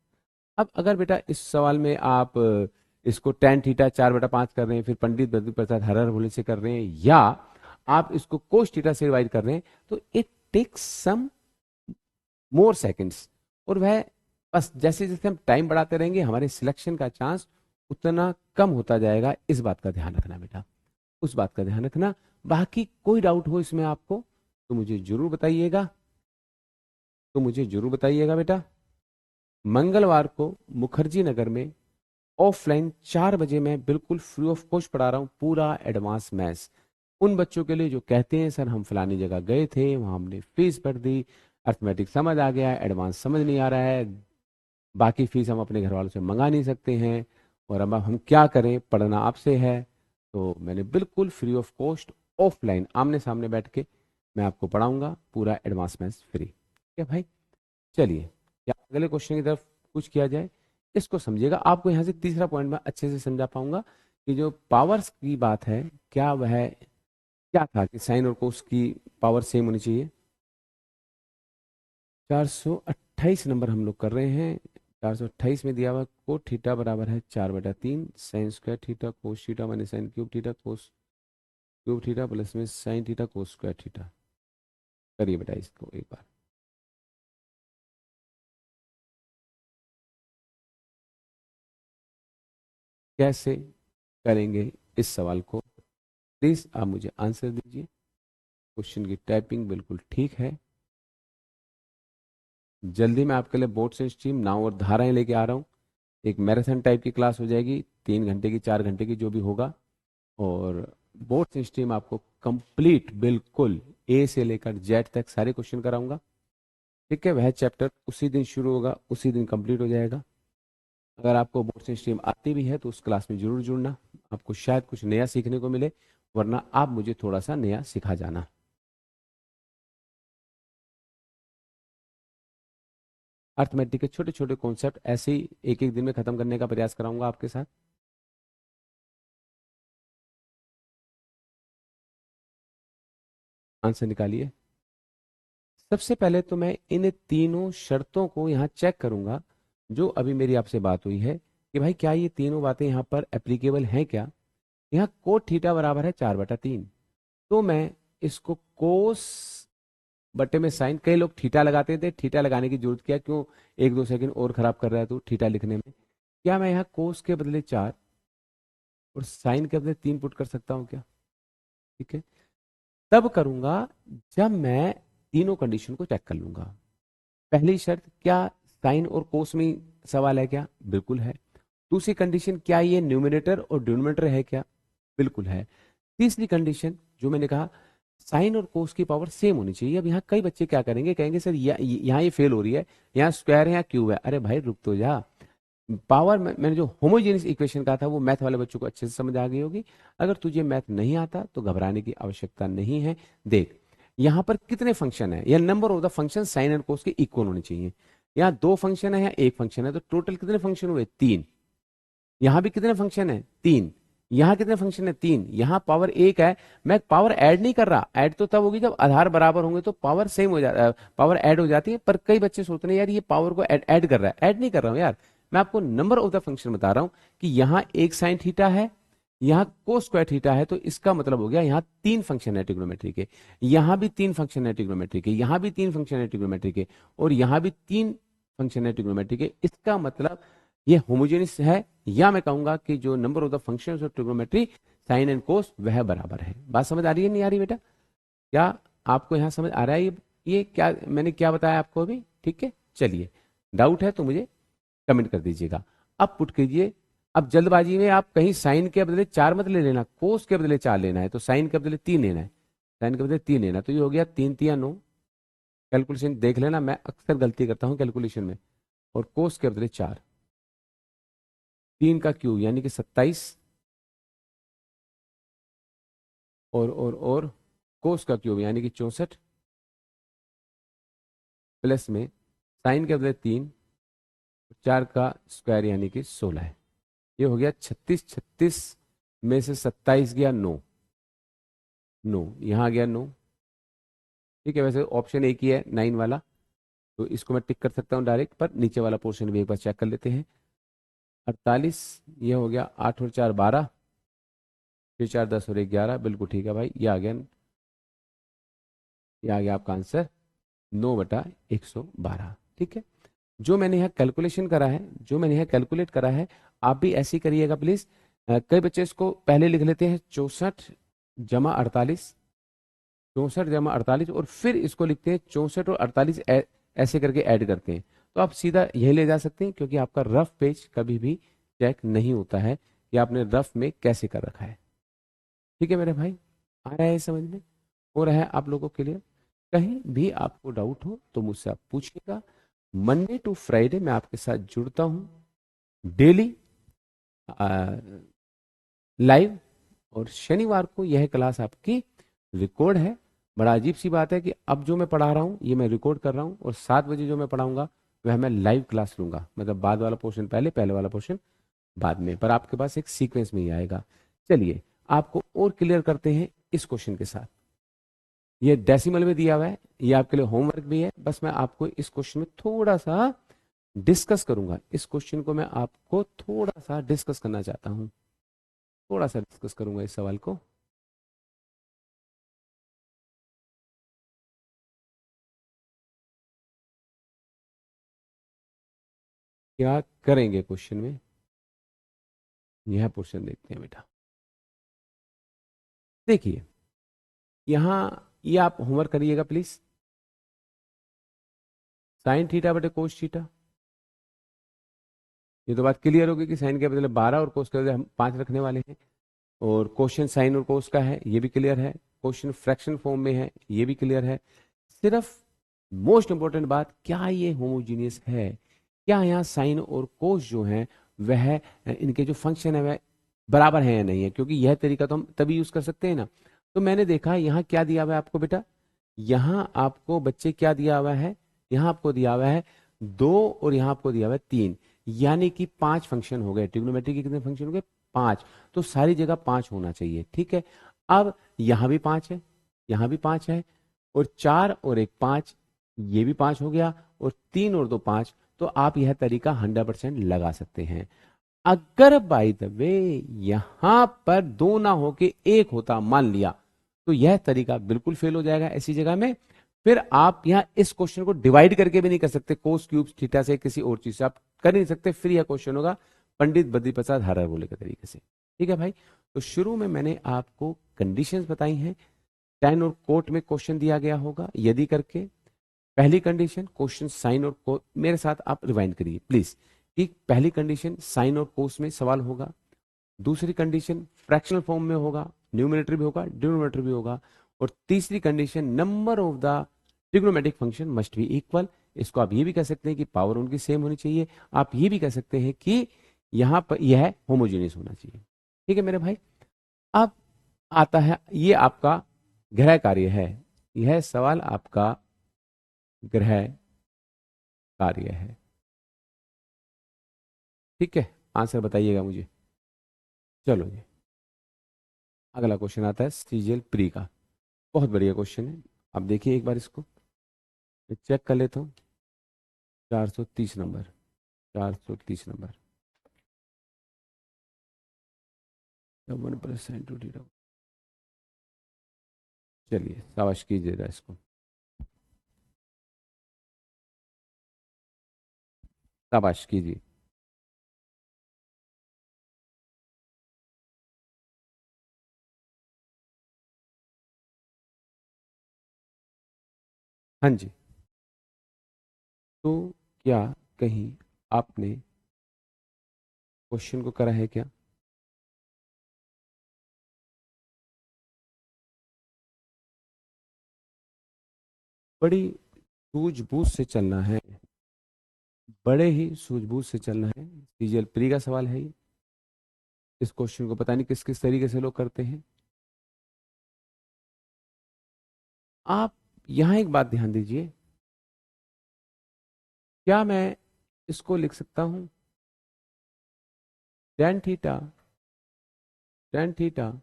[SPEAKER 1] अब अगर बेटा इस सवाल में आप इसको tan θ 4/5 कर रहे हैं, फिर पंडित बद्री प्रसाद हर हर भोले से कर रहे हैं, या आप इसको कोस थीटा से डिवाइड कर रहे हैं तो it takes some more seconds, और वह बस जैसे जैसे हम टाइम बढ़ाते रहेंगे हमारे सिलेक्शन का चांस उतना कम होता जाएगा। इस बात का ध्यान रखना बेटा, उस बात का ध्यान रखना। बाकी कोई डाउट हो इसमें आपको तो मुझे जरूर बताइएगा, बेटा। मंगलवार को मुखर्जी नगर में ऑफलाइन 4 बजे मैं बिल्कुल फ्री ऑफ कॉस्ट पढ़ा रहा हूँ पूरा एडवांस मैथ्स। उन बच्चों के लिए जो कहते हैं सर हम फलानी जगह गए थे, वहां हमने फीस भर दी, अर्थमेटिक समझ आ गया, एडवांस समझ नहीं आ रहा है, बाकी फीस हम अपने घर वालों से मंगा नहीं सकते हैं, और अब हम क्या करें, पढ़ना आपसे है। तो मैंने बिल्कुल फ्री ऑफ कॉस्ट ऑफलाइन आमने सामने बैठ के मैं आपको पढ़ाऊंगा पूरा एडवांस मैथ्स फ्री। ठीक है भाई, चलिए क्या अगले क्वेश्चन की तरफ कुछ किया जाए। इसको समझिएगा, आपको यहाँ से तीसरा पॉइंट मैं अच्छे से समझा पाऊंगा कि जो पावर्स की बात है, क्या वह क्या था कि साइन और कोस की पावर सेम होनी चाहिए। 428 नंबर हम लोग कर रहे हैं। 428 में दिया हुआ कोट थीटा बराबर है 4/3 sine square theta cos theta minus sine cube theta cos cube theta plus में sine theta cos square theta. करिए बेटा इसको एक बार। कैसे करेंगे इस सवाल को, प्लीज आप मुझे आंसर दीजिए। क्वेश्चन की टाइपिंग बिल्कुल ठीक है। जल्दी मैं आपके लिए बोर्ड्स एंड स्ट्रीम नाव और धाराएं लेके आ रहा हूँ। एक मैराथन टाइप की क्लास हो जाएगी, 3 घंटे की 4 घंटे की जो भी होगा, और बोर्ड्स एंड स्ट्रीम आपको कंप्लीट बिल्कुल ए से लेकर जेड तक सारे क्वेश्चन कराऊंगा। ठीक है, वह चैप्टर उसी दिन शुरू होगा, उसी दिन कंप्लीट हो जाएगा। अगर आपको बोर्ड्स एंड स्ट्रीम आती भी है तो उस क्लास में जरूर जुड़ना, आपको शायद कुछ नया सीखने को मिले, वरना आप मुझे थोड़ा सा नया सिखा जाना। अर्थमेटिक के छोटे छोटे कॉन्सेप्ट ऐसे ही एक एक दिन में खत्म करने का प्रयास कराऊंगा आपके साथ। आंसर निकालिए। सबसे पहले तो मैं इन तीनों शर्तों को यहाँ चेक करूंगा जो अभी मेरी आपसे बात हुई है कि भाई क्या ये तीनों बातें यहाँ पर एप्लीकेबल हैं क्या। यहाँ कोट थीटा बराबर है 4/3, तो मैं इसको कोस बटे में साइन, कई लोग थीटा लगाते थे, थीटा लगाने की जरूरत क्या, क्यों 1-2 सेकंड और खराब कर रहा है तो थीटा लिखने में, क्या मैं यहाँ कोस के बदले 4 और साइन के बदले 3 पुट कर सकता हूँ क्या। ठीक है, तब करूंगा जब मैं तीनों कंडीशन को चेक कर लूंगा। पहली शर्त, क्या साइन और कोस में सवाल है क्या, बिल्कुल है। दूसरी कंडीशन, क्या ये न्यूमिनेटर और डिनोमिनेटर है क्या, बिल्कुल है। तीसरी कंडीशन जो मैंने कहा, साइन और कोस की पावर सेम होनी चाहिए। अब यहाँ कई बच्चे क्या करेंगे, कहेंगे सर यहाँ ये फेल हो रही है, यहाँ स्क्वायर है यहाँ क्यूब है। अरे भाई रुक तो जा, पावर मैंने जो होमोजेनियस इक्वेशन कहा था वो मैथ वाले बच्चों को अच्छे से समझ आ गई होगी। अगर तुझे मैथ नहीं आता तो घबराने की आवश्यकता नहीं है। देख यहाँ पर कितने फंक्शन है, या number of the function sine and कोस के इक्वल होने चाहिए। यहाँ 2 फंक्शन है या 1 फंक्शन है, तो टोटल कितने फंक्शन हुए, 3। यहाँ भी कितने फंक्शन है, 3। यहाँ कितने फंक्शन है, 3। यहाँ पावर 1 है। मैं पावर ऐड नहीं कर रहा, ऐड तो तब होगी जब आधार बराबर होंगे तो पावर सेम हो जाता है, पावर ऐड हो जाती है। पर कई बच्चे सोचते हैं यार ये पावर को ऐड कर रहा है, ऐड नहीं कर रहा हूँ यार, मैं आपको नंबर ऑफ द फंक्शन बता रहा हूँ कि यहाँ एक साइन थीटा है, यहाँ कोस स्क्वायर थीटा है, तो इसका मतलब हो गया यहाँ 3 फंक्शन है ट्रिग्नोमेट्री के, यहाँ भी 3 फंक्शन है ट्रिग्नोमेट्री के, यहाँ भी 3 फंक्शन है ट्रिग्नोमेट्री के, और यहाँ भी 3 फंक्शन है ट्रिग्नोमेट्री के। इसका मतलब ये होमोजेनियस है, या मैं कहूंगा कि जो number of the functions of trigonometry sine and cos वह बराबर है। बात समझ आ रही है नहीं आ रही बेटा, क्या आपको यहाँ समझ आ रहा है ये क्या मैंने क्या बताया आपको अभी। ठीक है, चलिए, डाउट है तो मुझे कमेंट कर दीजिएगा। अब पुट कीजिए। अब जल्दबाजी में आप कहीं साइन के बदले 4 मत ले लेना, कोस के बदले 4 लेना है, तो साइन के बदले 3 लेना है, साइन के बदले 3 लेना, तो ये हो गया 3×3 = 9। कैलकुलेशन देख लेना, मैं अक्सर गलती करता हूँ कैलकुलेशन में। और कोस के बदले 4, 3 का क्यूब यानी कि 27, और कोस का क्यूब यानी कि 64, प्लस में साइन के बदले 3, 4 का स्क्वायर यानी कि 16 है। ये हो गया 36, 36 में से 27 गया 9, 9 यहाँ आ गया 9। ठीक है, वैसे ऑप्शन एक ही है 9 वाला, तो इसको मैं टिक कर सकता हूँ डायरेक्ट, पर नीचे वाला पोर्शन भी एक बार चेक कर लेते हैं। 48, ये हो गया 8 और 4 12, फिर 4 10 और 1 11, बिल्कुल ठीक है भाई, ये आ गया ये आ गया आपका आंसर 9/112। ठीक है, जो मैंने यहाँ कैलकुलेशन करा है, जो मैंने यहाँ कैलकुलेट करा है, आप भी ऐसे ही करिएगा प्लीज। कई बच्चे इसको पहले लिख लेते हैं 64 - 48, 64 - 48, और फिर इसको लिखते हैं 64 और 48 ऐसे करके ऐड करते हैं। तो आप सीधा यही ले जा सकते हैं, क्योंकि आपका रफ पेज कभी भी चेक नहीं होता है कि आपने रफ में कैसे कर रखा है। ठीक है मेरे भाई, आ रहा है समझ में, हो रहा है आप लोगों के लिए? कहीं भी आपको डाउट हो तो मुझसे आप पूछिएगा। मंडे टू फ्राइडे मैं आपके साथ जुड़ता हूँ डेली लाइव, और शनिवार को यह क्लास आपकी रिकॉर्ड है। बड़ा अजीब सी बात है कि अब जो मैं पढ़ा रहा हूँ ये मैं रिकॉर्ड कर रहा हूँ, और 7 बजे जो मैं पढ़ाऊंगा वह मैं लाइव क्लास लूंगा, मतलब बाद वाला पोर्शन पहले, पहले वाला पोर्शन बाद में, पर आपके पास एक सीक्वेंस में ही आएगा। चलिए आपको और क्लियर करते हैं इस क्वेश्चन के साथ। ये डेसिमल में दिया हुआ है, ये आपके लिए होमवर्क भी है। बस मैं आपको इस क्वेश्चन में थोड़ा सा डिस्कस करूंगा, इस क्वेश्चन को मैं आपको थोड़ा सा डिस्कस करना चाहता हूं, थोड़ा सा डिस्कस करूंगा इस सवाल को। क्या करेंगे क्वेश्चन में, यह पोर्शन देखते हैं बेटा। देखिए यहां, ये आप होमवर्क करिएगा प्लीज। साइन थीटा बटे कोस थीटा, ये तो बात क्लियर होगी कि साइन के बदले 12 और कोस के बदले हम 5 रखने वाले हैं। और क्वेश्चन साइन और कोस का है, ये भी क्लियर है। क्वेश्चन फ्रैक्शन फॉर्म में है, ये भी क्लियर है। सिर्फ मोस्ट इंपॉर्टेंट बात, क्या ये होमोजीनियस है, क्या यहाँ साइन और कोस जो है वह, इनके जो फंक्शन है वह बराबर है या नहीं है, क्योंकि यह तरीका तो हम तभी यूज कर सकते हैं ना। तो मैंने देखा यहाँ क्या दिया हुआ है आपको बेटा, यहाँ आपको बच्चे क्या दिया हुआ है, यहाँ आपको दिया हुआ है 2 और यहाँ आपको दिया हुआ है 3, यानी कि 5 फंक्शन हो गए। ट्रिग्नोमेट्री के कितने फंक्शन हो गए, 5। तो सारी जगह 5 होना चाहिए। ठीक है, अब यहाँ भी 5 है, यहाँ भी 5 है, और 4 और 1 5, ये भी 5 हो गया, और 3 और 2 5। तो आप यह तरीका 100% लगा सकते हैं। अगर बाय द वे यहां पर 2 ना होके 1 होता मान लिया, तो यह तरीका बिल्कुल फेल हो जाएगा ऐसी जगह में। फिर आप यहां इस क्वेश्चन को डिवाइड करके भी नहीं कर सकते कोस क्यूब थीटा से, किसी और चीज से आप कर नहीं सकते। फिर यह क्वेश्चन होगा पंडित बद्री प्रसाद हर बोले के तरीके से। ठीक है भाई, तो शुरू में मैंने आपको कंडीशंस बताई हैं। टेन और कोट में क्वेश्चन दिया गया होगा यदि करके। पहली कंडीशन क्वेश्चन साइन और कोस, मेरे साथ आप रिवाइंड करिए प्लीज, कि पहली कंडीशन साइन और कोस में सवाल होगा। दूसरी कंडीशन फ्रैक्शनल फॉर्म में होगा, न्यूमरेटर भी होगा, डिनोमिनेटर भी होगा। और तीसरी condition number of the trigonometric function must be equal. इसको आप ये भी कह सकते हैं कि पावर उनकी सेम होनी चाहिए। आप ये भी कह सकते हैं कि यहां पर यह होमोजेनियस होना चाहिए। ठीक है मेरे भाई, अब आता है ये आपका गृह कार्य है, यह सवाल आपका गृह कार्य है। ठीक है, आंसर बताइएगा मुझे। चलो जी, अगला क्वेश्चन आता है सीजीएल प्री का। बहुत बढ़िया क्वेश्चन है, अब देखिए एक बार इसको मैं चेक कर लेता हूँ। 430 नंबर, 430 नंबर, 1%। चलिए शाबाश कीजिएगा इसको, शाबाश कीजिए। हाँ जी, तो क्या कहीं आपने क्वेश्चन को करा है क्या? बड़ी सूझबूझ से चलना है, बड़े ही सूझबूझ से चलना है। सीजीएल प्री का सवाल है ये। इस क्वेश्चन को पता नहीं किस किस तरीके से लोग करते हैं। आप यहां एक बात ध्यान दीजिए, क्या मैं इसको लिख सकता हूं टेन थीटा, टेन थीटा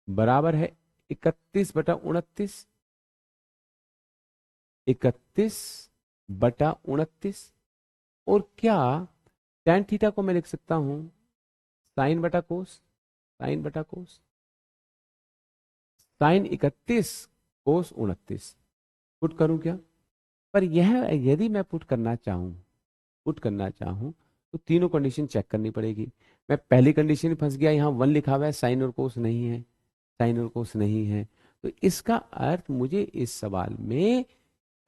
[SPEAKER 1] बराबर है 31/29, 31/29। और क्या टेन थीटा को मैं लिख सकता हूं साइन बटा कोस, साइन बटा कोस, साइन 31 कोस 29 पुट करूं क्या? पर यह यदि मैं पुट करना चाहूं तो तीनों कंडीशन चेक करनी पड़ेगी। मैं पहली कंडीशन में फंस गया, यहाँ 1 लिखा हुआ है, साइन और कोस नहीं है, साइन और कोस नहीं है। तो इसका अर्थ मुझे इस सवाल में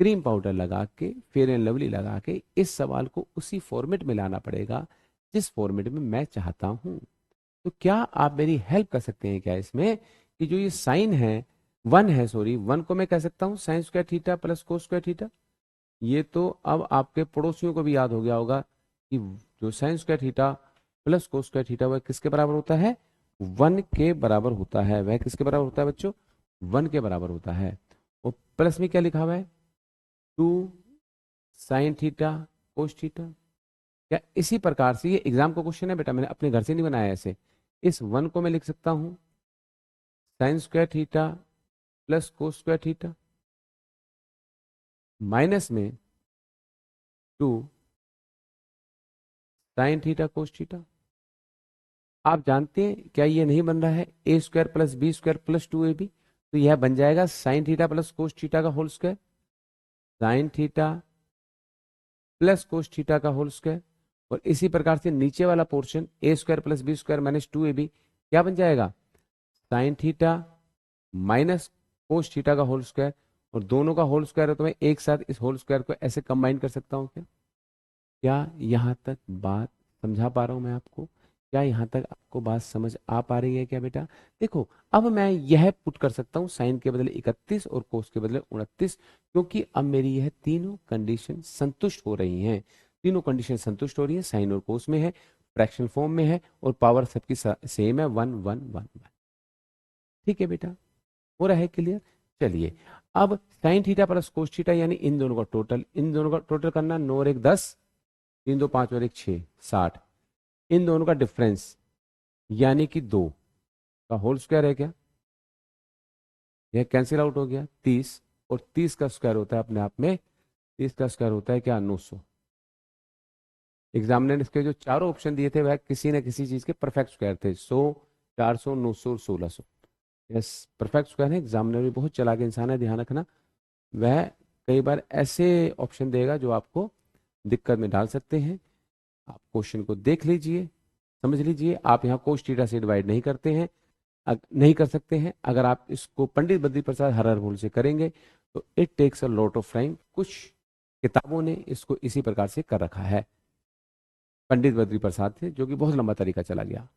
[SPEAKER 1] क्रीम पाउडर लगा के, फेयर एंड लवली लगा के इस सवाल को उसी फॉर्मेट में लाना पड़ेगा जिस फॉर्मेट में मैं चाहता हूं। तो क्या आप मेरी हेल्प कर सकते हैं क्या इसमें, कि जो ये साइन है 1 है, सॉरी 1 को मैं कह सकता हूँ साइन स्क्वायर थीटा प्लस कोस स्क्वायर थीटा। ये तो अब आपके पड़ोसियों को भी याद हो गया होगा कि जो साइन स्क्वायर थीटा प्लस कोस स्क्वायर थीटा वह किसके बराबर होता है? 1 के बराबर होता है। वह किसके बराबर होता है बच्चों? 1 के बराबर होता है। और प्लस में क्या लिखा हुआ है? 2 साइन थीटा कोस थीटा। क्या इसी प्रकार से, ये एग्जाम का क्वेश्चन है बेटा, मैंने अपने घर से नहीं बनाया ऐसे, इस 1 को मैं लिख सकता हूं साइन स्क्वायर थीटा प्लस कोस स्क्वायर थीटा माइनस में 2 साइन थीटा कोस थीटा। आप जानते हैं क्या ये नहीं बन रहा है A square plus B square plus 2ab? तो यह बन जाएगा sine theta plus cos theta का whole square, sine theta plus cos theta का होल स्क्वायर। और इसी प्रकार से नीचे वाला portion A square plus B square minus 2ab क्या बन जाएगा? Sine theta minus cos theta का होल स्क्वायर। और दोनों का होल स्क्वायर है तो मैं एक साथ इस होल स्क्वायर को ऐसे कंबाइन कर सकता हूं क्या? क्या यहाँ तक बात समझा पा रहा हूं मैं आपको? क्या यहाँ तक आपको बात समझ आ पा रही है क्या बेटा? देखो, अब मैं यह पुट कर सकता हूँ साइन के बदले 31 और कोस के बदले 29, क्योंकि अब मेरी यह तीनों कंडीशन संतुष्ट हो रही हैं। तीनों कंडीशन संतुष्ट हो रही है, साइन और कोस में है, फ्रैक्शन फॉर्म में है, और पावर सबकी सेम है 1 1 1 1। ठीक है बेटा, हो रहा है क्लियर? चलिए, अब sign theta plus cos theta यानी इन दोनों का टोटल, इन दोनों का टोटल करना, 9 और 1 10, 3 2 5 और 1 6 60। इन दोनों का डिफरेंस यानी कि 2 का होल स्क्वायर है क्या? यह कैंसिल आउट हो गया 30, और 30 का स्क्वायर होता है अपने आप में, 30 का स्क्वायर होता है क्या? 900। एग्जामिनर ने इसके जो चारों ऑप्शन दिए थे वह किसी न किसी चीज के परफेक्ट स्क्वायर थे, 100 400 900 और 1600। यस, परफेक्ट स्क्वायर है। एग्जामिनर भी बहुत चालाक इंसान है, ध्यान रखना। वह कई बार ऐसे ऑप्शन देगा जो आपको दिक्कत में डाल सकते हैं। आप क्वेश्चन को देख लीजिए, समझ लीजिए। आप यहाँ कोस थीटा से डिवाइड नहीं करते हैं, नहीं कर सकते हैं। अगर आप इसको पंडित बद्री प्रसाद हर भूल से करेंगे तो it takes a lot of time. कुछ किताबों ने इसको इसी प्रकार से कर रखा है, पंडित बद्री प्रसाद थे, जो कि बहुत लंबा तरीका चला गया,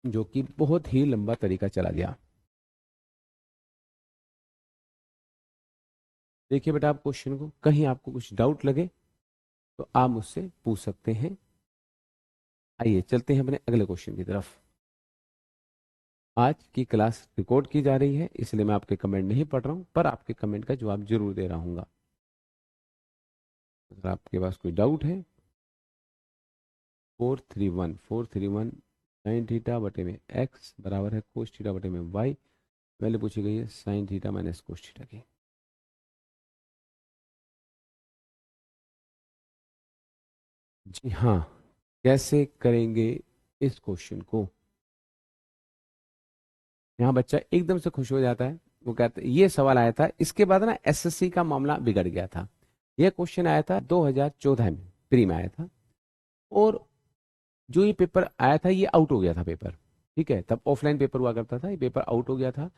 [SPEAKER 1] जो कि बहुत ही लंबा तरीका चला गया। देखिए बेटा, आप क्वेश्चन को, कहीं आपको कुछ डाउट लगे तो आप मुझसे पूछ सकते हैं। आइए चलते हैं अपने अगले क्वेश्चन की तरफ। आज की क्लास रिकॉर्ड की जा रही है, इसलिए मैं आपके कमेंट नहीं पढ़ रहा हूं, पर आपके कमेंट का जवाब जरूर दे रहा हूँ। अगर आपके पास कोई डाउट है, 431 साइन थीटा बटे में एक्स बराबर है कोस थीटा बटे में वाई। पहले पूछी गई है sign theta minus cos theta की। जी हाँ, कैसे करेंगे इस क्वेश्चन को? यहाँ बच्चा एकदम से खुश हो जाता है, वो कहता है ये सवाल आया था, इसके बाद ना एसएससी का मामला बिगड़ गया था। यह क्वेश्चन आया था 2014 में, प्री में आया था, और जो ये पेपर आया था ये आउट हो गया था पेपर। ठीक है, तब ऑफलाइन पेपर हुआ करता था, ये पेपर आउट हो गया था।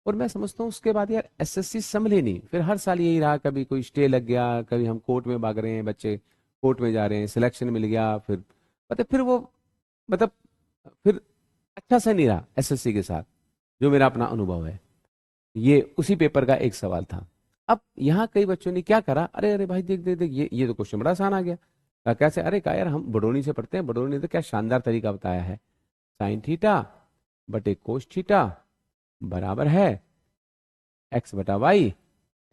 [SPEAKER 1] और मैं समझता हूँ उसके बाद यार एसएससी संभले नहीं, फिर हर साल यही रहा, कभी कोई स्टे लग गया, कभी हम कोर्ट में भाग रहे हैं, बच्चे कोर्ट में जा रहे हैं, सिलेक्शन मिल गया, फिर मतलब फिर वो मतलब फिर अच्छा सा नहीं रहा एसएससी के साथ, जो मेरा अपना अनुभव है। ये उसी पेपर का एक सवाल था। अब यहाँ कई बच्चों ने क्या करा, अरे अरे भाई देख देख देख, ये तो क्वेश्चन बड़ा आसान आ गया। कैसे? अरे कहा यार हम बडोनी से पढ़ते हैं, बडोनी ने तो क्या शानदार तरीका बताया है, साइन थीटा बटे कोस थीटा बराबर है एक्स बटा वाई।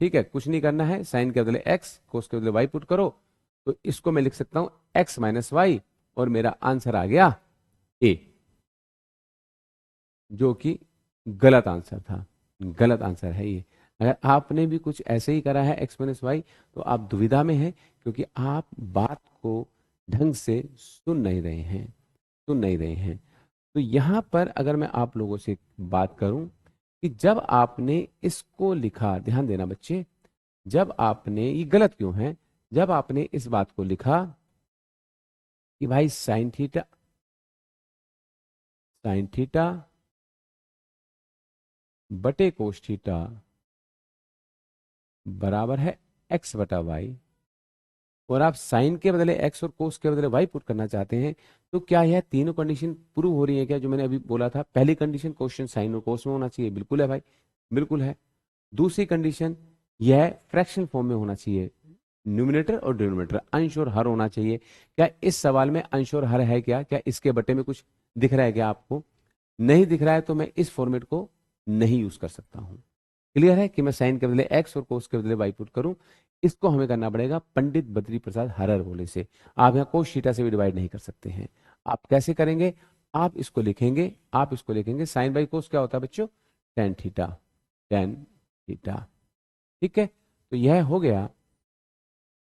[SPEAKER 1] ठीक है, कुछ नहीं करना है, साइन के बदले एक्स, कोस के बदले वाई पुट करो, तो इसको मैं लिख सकता हूं एक्स माइनस वाई, और मेरा आंसर आ गया ए, जो कि गलत आंसर था। गलत आंसर है ये। अगर आपने भी कुछ ऐसे ही करा है एक्स माइनस वाई, तो आप दुविधा में हैं, क्योंकि आप बात को ढंग से सुन नहीं रहे हैं। तो यहां पर अगर मैं आप लोगों से बात करूं कि जब आपने इसको लिखा, ध्यान देना बच्चे, जब आपने, ये गलत क्यों है, जब आपने इस बात को लिखा कि भाई साइन थीटा बटे कोस थीटा बराबर है एक्स बटा वाई, और आप साइन के बदले एक्स और कोस के बदले वाई पुट करना चाहते हैं, तो क्या यह तीनों कंडीशन प्रूव हो रही है क्या? जो मैंने अभी बोला था, पहली कंडीशन क्वेश्चन साइन और कोस में होना चाहिए, बिल्कुल है भाई, बिल्कुल है। दूसरी कंडीशन, यह फ्रैक्शन फॉर्म में होना चाहिए, न्यूमिनेटर और डिनोमिनेटर अंश और हर होना चाहिए। क्या इस सवाल में अंश और हर है क्या? क्या इसके बटे में कुछ दिख रहा है क्या आपको? नहीं दिख रहा है तो मैं इस फॉर्मेट को नहीं यूज कर सकता हूं। क्लियर है कि मैं साइन के बदले एक्स और कोस के बदले वाई पुट करूं? इसको हमें करना पड़ेगा पंडित बद्री प्रसाद हरर बोले से। आप यहाँ कोस थीटा से भी डिवाइड नहीं कर सकते हैं। आप कैसे करेंगे? आप इसको लिखेंगे, आप इसको लिखेंगे, साइन बाई कोस क्या होता है बच्चों? Tan theta, tan theta. ठीक है, तो यह हो गया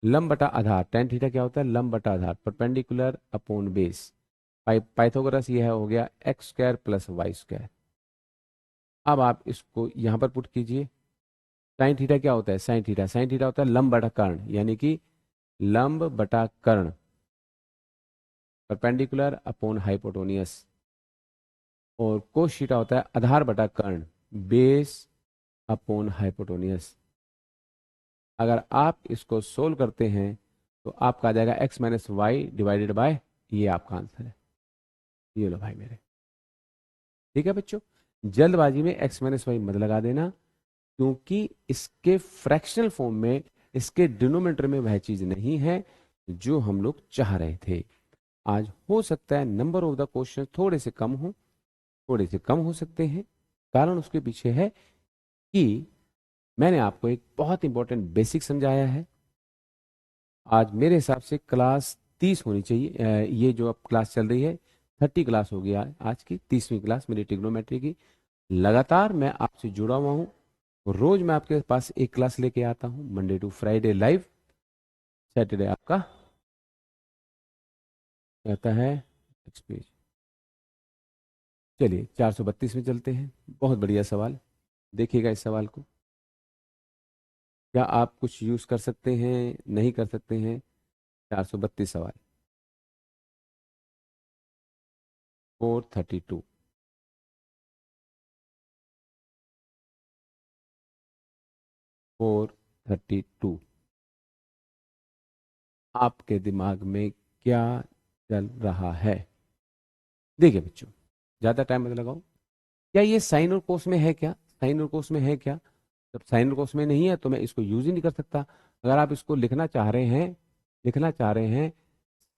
[SPEAKER 1] लंब बटा आधार। टेन थीटा क्या होता है? लंब बटा आधार, परपेंडिकुलर अपॉन बेस। पाइथागोरस यह हो गया X square plus Y square. अब आप इसको यहां पर पुट कीजिए। साइन थीटा क्या होता है? साइन थीटा होता है लंब बटा कर्ण, यानी कि लंब बटा कर्ण, परपेंडिकुलर अपॉन हाइपोटेन्यूज। और कोस थीटा होता है आधार बटा कर्ण, बेस अपॉन हाइपोटेन्यूज। अगर आप इसको सोल्व करते हैं तो आपका आ जाएगा X minus Y divided by, ये आपका आंसर है। ये लो भाई मेरे। ठीक है बच्चों, जल्दबाजी में एक्स माइनस वाई मत लगा देना, क्योंकि इसके फ्रैक्शनल फॉर्म में, इसके डिनोमिनेटर में वह चीज नहीं है जो हम लोग चाह रहे थे। आज हो सकता है नंबर ऑफ द क्वेश्चन थोड़े से कम हो, थोड़े से कम हो सकते हैं। कारण उसके पीछे है कि मैंने आपको एक बहुत इंपॉर्टेंट बेसिक समझाया है। आज मेरे हिसाब से क्लास 30 होनी चाहिए। ये जो अब क्लास चल रही है 30 क्लास हो गया, आज की 30वीं क्लास मेरी ट्रिग्नोमेट्री की। लगातार मैं आपसे जुड़ा हुआ हूँ, रोज मैं आपके पास एक क्लास लेके आता हूँ, Monday to Friday live, Saturday आपका रहता है नेक्स्ट पेज। चलिए 432 में चलते हैं। बहुत बढ़िया सवाल, देखिएगा इस सवाल को। क्या आप कुछ यूज कर सकते हैं, नहीं कर सकते हैं? 432 सवाल, 432। 432 आपके दिमाग में क्या चल रहा है? देखिए बच्चों, ज्यादा टाइम मत लगाओ। क्या ये साइन और कोस में है क्या? साइन और कोस में है क्या? जब साइन और कोस में नहीं है तो मैं इसको यूज ही नहीं कर सकता। अगर आप इसको लिखना चाह रहे हैं, लिखना चाह रहे हैं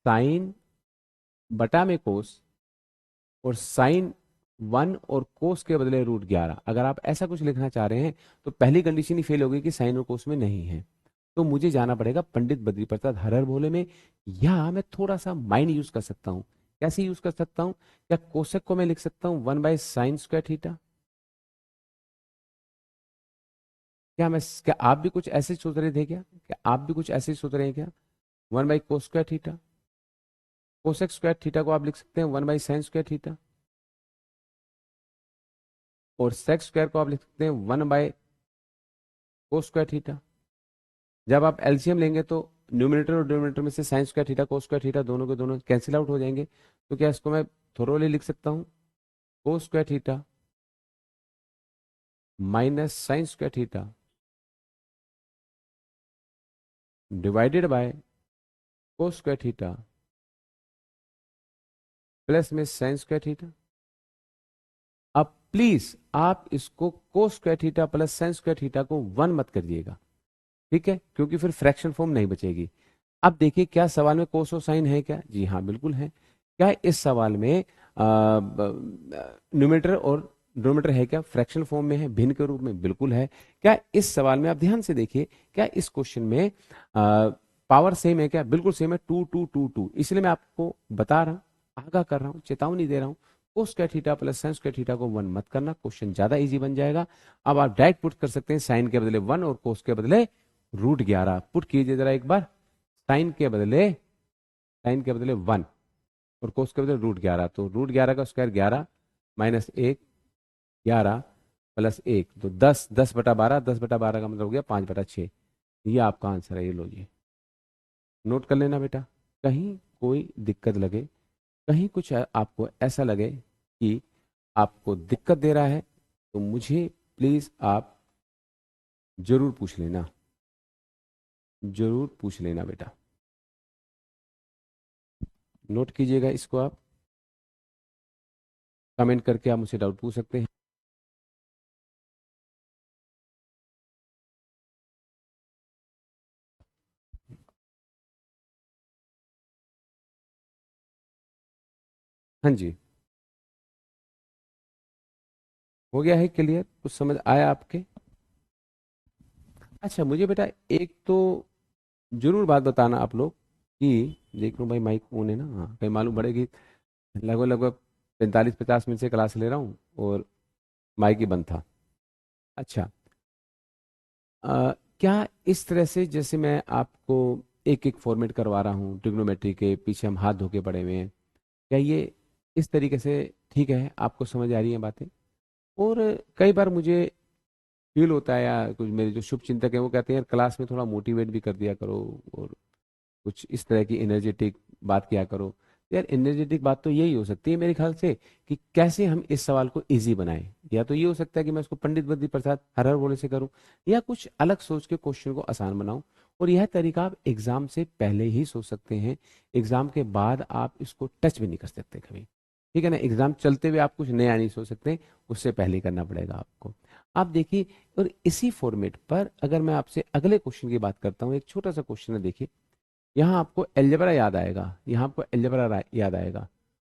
[SPEAKER 1] साइन बटा में कोस, और साइन 1 और कोस के बदले √11, अगर आप ऐसा कुछ लिखना चाह रहे हैं तो पहली कंडीशन ही फेल होगी कि साइन और कोस में नहीं है। तो मुझे जाना पड़ेगा पंडित बद्री प्रसाद हरर भोले में, या मैं थोड़ा सा माइंड यूज कर सकता हूँ। कैसे यूज कर सकता हूँ? क्या कोसेक को मैं लिख सकता हूँ 1/sin²θ? क्या आप भी कुछ ऐसे सोच रहे थे क्या? क्या आप भी कुछ ऐसे सोच रहे हैं क्या? 1/cos²θ, कोसेक² थीटा को आप लिख सकते हैं 1/sin²θ, और sec² को आप लिख सकते हैं 1/cos²θ। जब आप एलसीएम लेंगे तो न्यूमिनेटर और डिनोमिनेटर में से sin²θ cos²θ दोनों के दोनों कैंसिल आउट हो जाएंगे। तो क्या इसको मैं थोरोली लिख सकता हूँ cos²θ minus sin²θ divided by cos²θ plus में sin²θ। अब प्लीज आप इसको cos²θ प्लस sin²θ को 1 मत करिएगा, ठीक है? क्योंकि फिर फ्रैक्शन फॉर्म नहीं बचेगी। अब देखिए, क्या सवाल में कोस और साइन है क्या? जी हाँ, बिल्कुल है। क्या इस सवाल में न्यूमेटर और डिनोमिनेटर है क्या? फ्रैक्शन फॉर्म में है, भिन्न के रूप में, बिल्कुल है। क्या इस सवाल में, आप ध्यान से देखिए, क्या इस क्वेश्चन में पावर सेम है क्या? बिल्कुल सेम है, 2 2 2 2। इसलिए मैं आपको बता रहा हूँ, आगाह कर रहा हूँ, चेतावनी दे रहा हूँ, cos² प्लस sin² को 1 मत करना, क्वेश्चन ज्यादा इजी बन जाएगा। अब आप डायरेक्ट पुट कर सकते हैं साइन के बदले 1 और कोस के बदले √11। पुट कीजिए जरा एक बार, साइन के बदले 1, और कोस के बदले √11, तो √11 का स्क्वायर 11 माइनस 1 11 प्लस 1, तो 10, 10/12, 10/12 का मतलब हो गया 5/6। ये आपका आंसर है, ये लो जी, नोट कर लेना बेटा। कहीं कोई दिक्कत लगे, कहीं कुछ आपको ऐसा लगे कि आपको दिक्कत दे रहा है, तो मुझे प्लीज आप जरूर पूछ लेना, जरूर पूछ लेना बेटा, नोट कीजिएगा इसको आप, कमेंट करके आप मुझसे डाउट पूछ सकते हैं। हाँ जी, हो गया है क्लियर, कुछ समझ आया आपके? अच्छा मुझे बेटा एक तो जरूर बात बताना आप लोग कि, देख लो भाई माइक ऑन है ना, हाँ कहीं मालूम पड़ेगी लगभग लगभग 45-50 मिनट से क्लास ले रहा हूँ और माइक ही बंद था। अच्छा, क्या इस तरह से जैसे मैं आपको एक एक फॉर्मेट करवा रहा हूँ ट्रिग्नोमेट्री के, पीछे हम हाथ धो के पड़े हुए हैं, क्या ये इस तरीके से ठीक है, आपको समझ आ रही है बातें? और कई बार मुझे फील होता है, या कुछ मेरे जो शुभ चिंतक हैं वो कहते हैं यार क्लास में थोड़ा मोटिवेट भी कर दिया करो और कुछ इस तरह की एनर्जेटिक बात किया करो। यार एनर्जेटिक बात तो यही हो सकती है मेरे ख्याल से कि कैसे हम इस सवाल को इजी बनाएं। या तो ये हो सकता है कि मैं इसको पंडित बद्री प्रसाद हर हर बोले से करूं, या कुछ अलग सोच के क्वेश्चन को आसान बनाऊं। और यह तरीका आप एग्जाम से पहले ही सोच सकते हैं, एग्जाम के बाद आप इसको टच भी नहीं कर सकते कभी, ठीक है ना। एग्जाम चलते हुए आप कुछ नया नहीं सोच सकते, उससे पहले ही करना पड़ेगा आपको। आप देखिए, और इसी फॉर्मेट पर अगर मैं आपसे अगले क्वेश्चन की बात करता हूँ, एक छोटा सा क्वेश्चन है देखिए, यहाँ आपको एल्जेब्रा याद आएगा, यहाँ आपको एल्जेब्रा याद आएगा,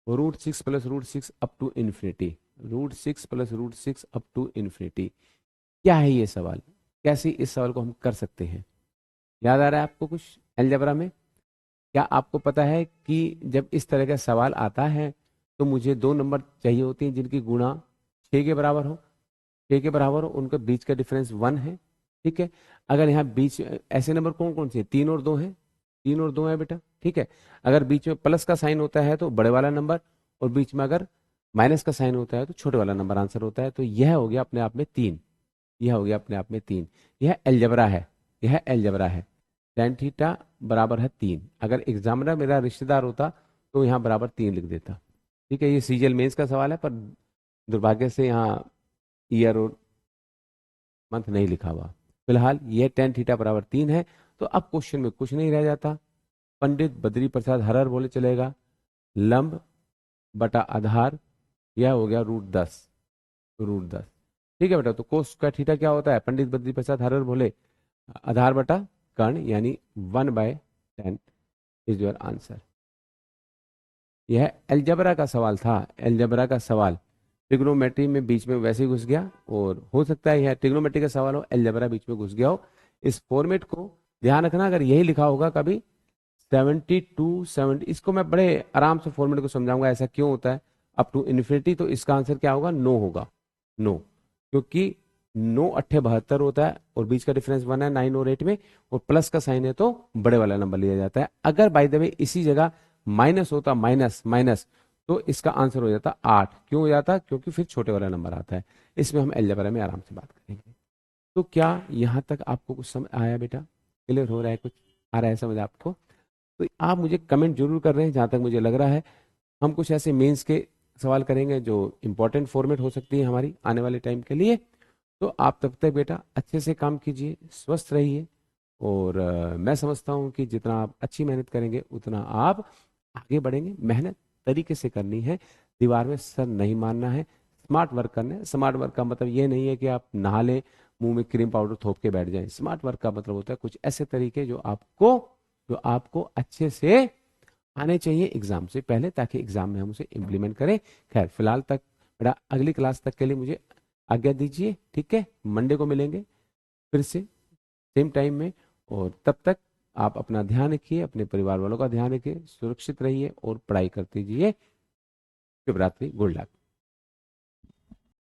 [SPEAKER 1] √6 plus √6 up to infinity, √6 plus √6 up to infinity. क्या है ये सवाल, कैसे इस सवाल को हम कर सकते हैं? याद आ रहा है आपको कुछ एल्जेब्रा में? क्या आपको पता है कि जब इस तरह का सवाल आता है तो मुझे दो नंबर चाहिए होते हैं जिनकी गुणा 6 के बराबर हो, 6 के बराबर हो, उनका बीच का डिफरेंस 1 है, ठीक है। अगर यहाँ बीच ऐसे नंबर कौन कौन से हैं? 3 और 2 हैं, 3 और 2 है बेटा, ठीक है। अगर बीच में प्लस का साइन होता है तो बड़े वाला नंबर, और बीच में अगर माइनस का साइन होता है तो छोटे वाला नंबर आंसर होता है। तो यह हो गया अपने आप में 3, यह हो गया अपने आप में 3, यह एल्जबरा है, यह एल्जबरा है। tan थीटा बराबर है 3, अगर एग्जामिनर मेरा रिश्तेदार होता तो यहाँ बराबर 3 लिख देता, ठीक है। ये सीजीएल मेंस का सवाल है, पर दुर्भाग्य से यहाँ ईयर और मंथ नहीं लिखा हुआ। फिलहाल ये tan थीटा बराबर 3 है। तो अब क्वेश्चन में कुछ नहीं रह जाता, पंडित बद्री प्रसाद हर हर बोले चलेगा, लंब बटा आधार, यह हो गया √10, √10, ठीक है बेटा। तो कोस का थीटा क्या होता है? पंडित बद्री प्रसाद हर हर बोले आधार बटा कर्ण, यानी 1/10 इज योर आंसर। यह एल्जबरा का सवाल था, एल्जबरा का सवाल। ट्रिग्नोमेट्री में बीच में वैसे ही घुस गया, और हो सकता है यह ट्रिग्नोमेट्री का सवाल हो, एल्जबरा बीच में घुस गया हो। इस फॉर्मेट को ध्यान रखना, अगर यही लिखा होगा कभी 72 70, इसको मैं बड़े आराम से फॉर्मेट को समझाऊंगा ऐसा क्यों होता है अप टू इन्फिनिटी। तो इसका आंसर क्या होगा? नो होगा, नो, क्योंकि 9×8 = 72 होता है, और बीच का डिफरेंस 1 है 9 और 8 में, और प्लस का साइन है तो बड़े वाला नंबर लिया जाता है। अगर बाय द वे इसी जगह माइनस होता, माइनस माइनस, तो इसका आंसर हो जाता 8। क्यों हो जाता? क्योंकि फिर छोटे वाला नंबर आता है। इसमें हम अलजेब्रा में आराम से बात करेंगे। तो क्या यहाँ तक आपको कुछ समझ आया बेटा? क्लियर हो रहा है? कुछ आ रहा है समझ आपको? तो आप मुझे कमेंट जरूर कर रहे हैं, जहाँ तक मुझे लग रहा है हम कुछ ऐसे मेंस के सवाल करेंगे जो इंपॉर्टेंट फॉर्मेट हो सकती है हमारी आने वाले टाइम के लिए। तो आप तब तक बेटा अच्छे से काम कीजिए, स्वस्थ रहिए, और मैं समझता हूँ कि जितना आप अच्छी मेहनत करेंगे उतना आप आगे बढ़ेंगे। मेहनत तरीके से करनी है, दीवार में सर नहीं मारना है, स्मार्ट वर्क करना है। स्मार्ट वर्क का मतलब ये नहीं है कि आप नहा लें, मुंह में क्रीम पाउडर थोप के बैठ जाएं। स्मार्ट वर्क का मतलब होता है कुछ ऐसे तरीके जो आपको अच्छे से आने चाहिए एग्जाम से पहले, ताकि एग्जाम में हम उसे इम्प्लीमेंट करें। खैर फिलहाल तक बेटा, अगली क्लास तक के लिए मुझे आज्ञा दीजिए, ठीक है। मंडे को मिलेंगे फिर से सेम टाइम में, और तब तक आप अपना ध्यान रखिए, अपने परिवार वालों का ध्यान रखिए, सुरक्षित रहिए और पढ़ाई करते रहिए। शुभ रात्रि, गुड लक।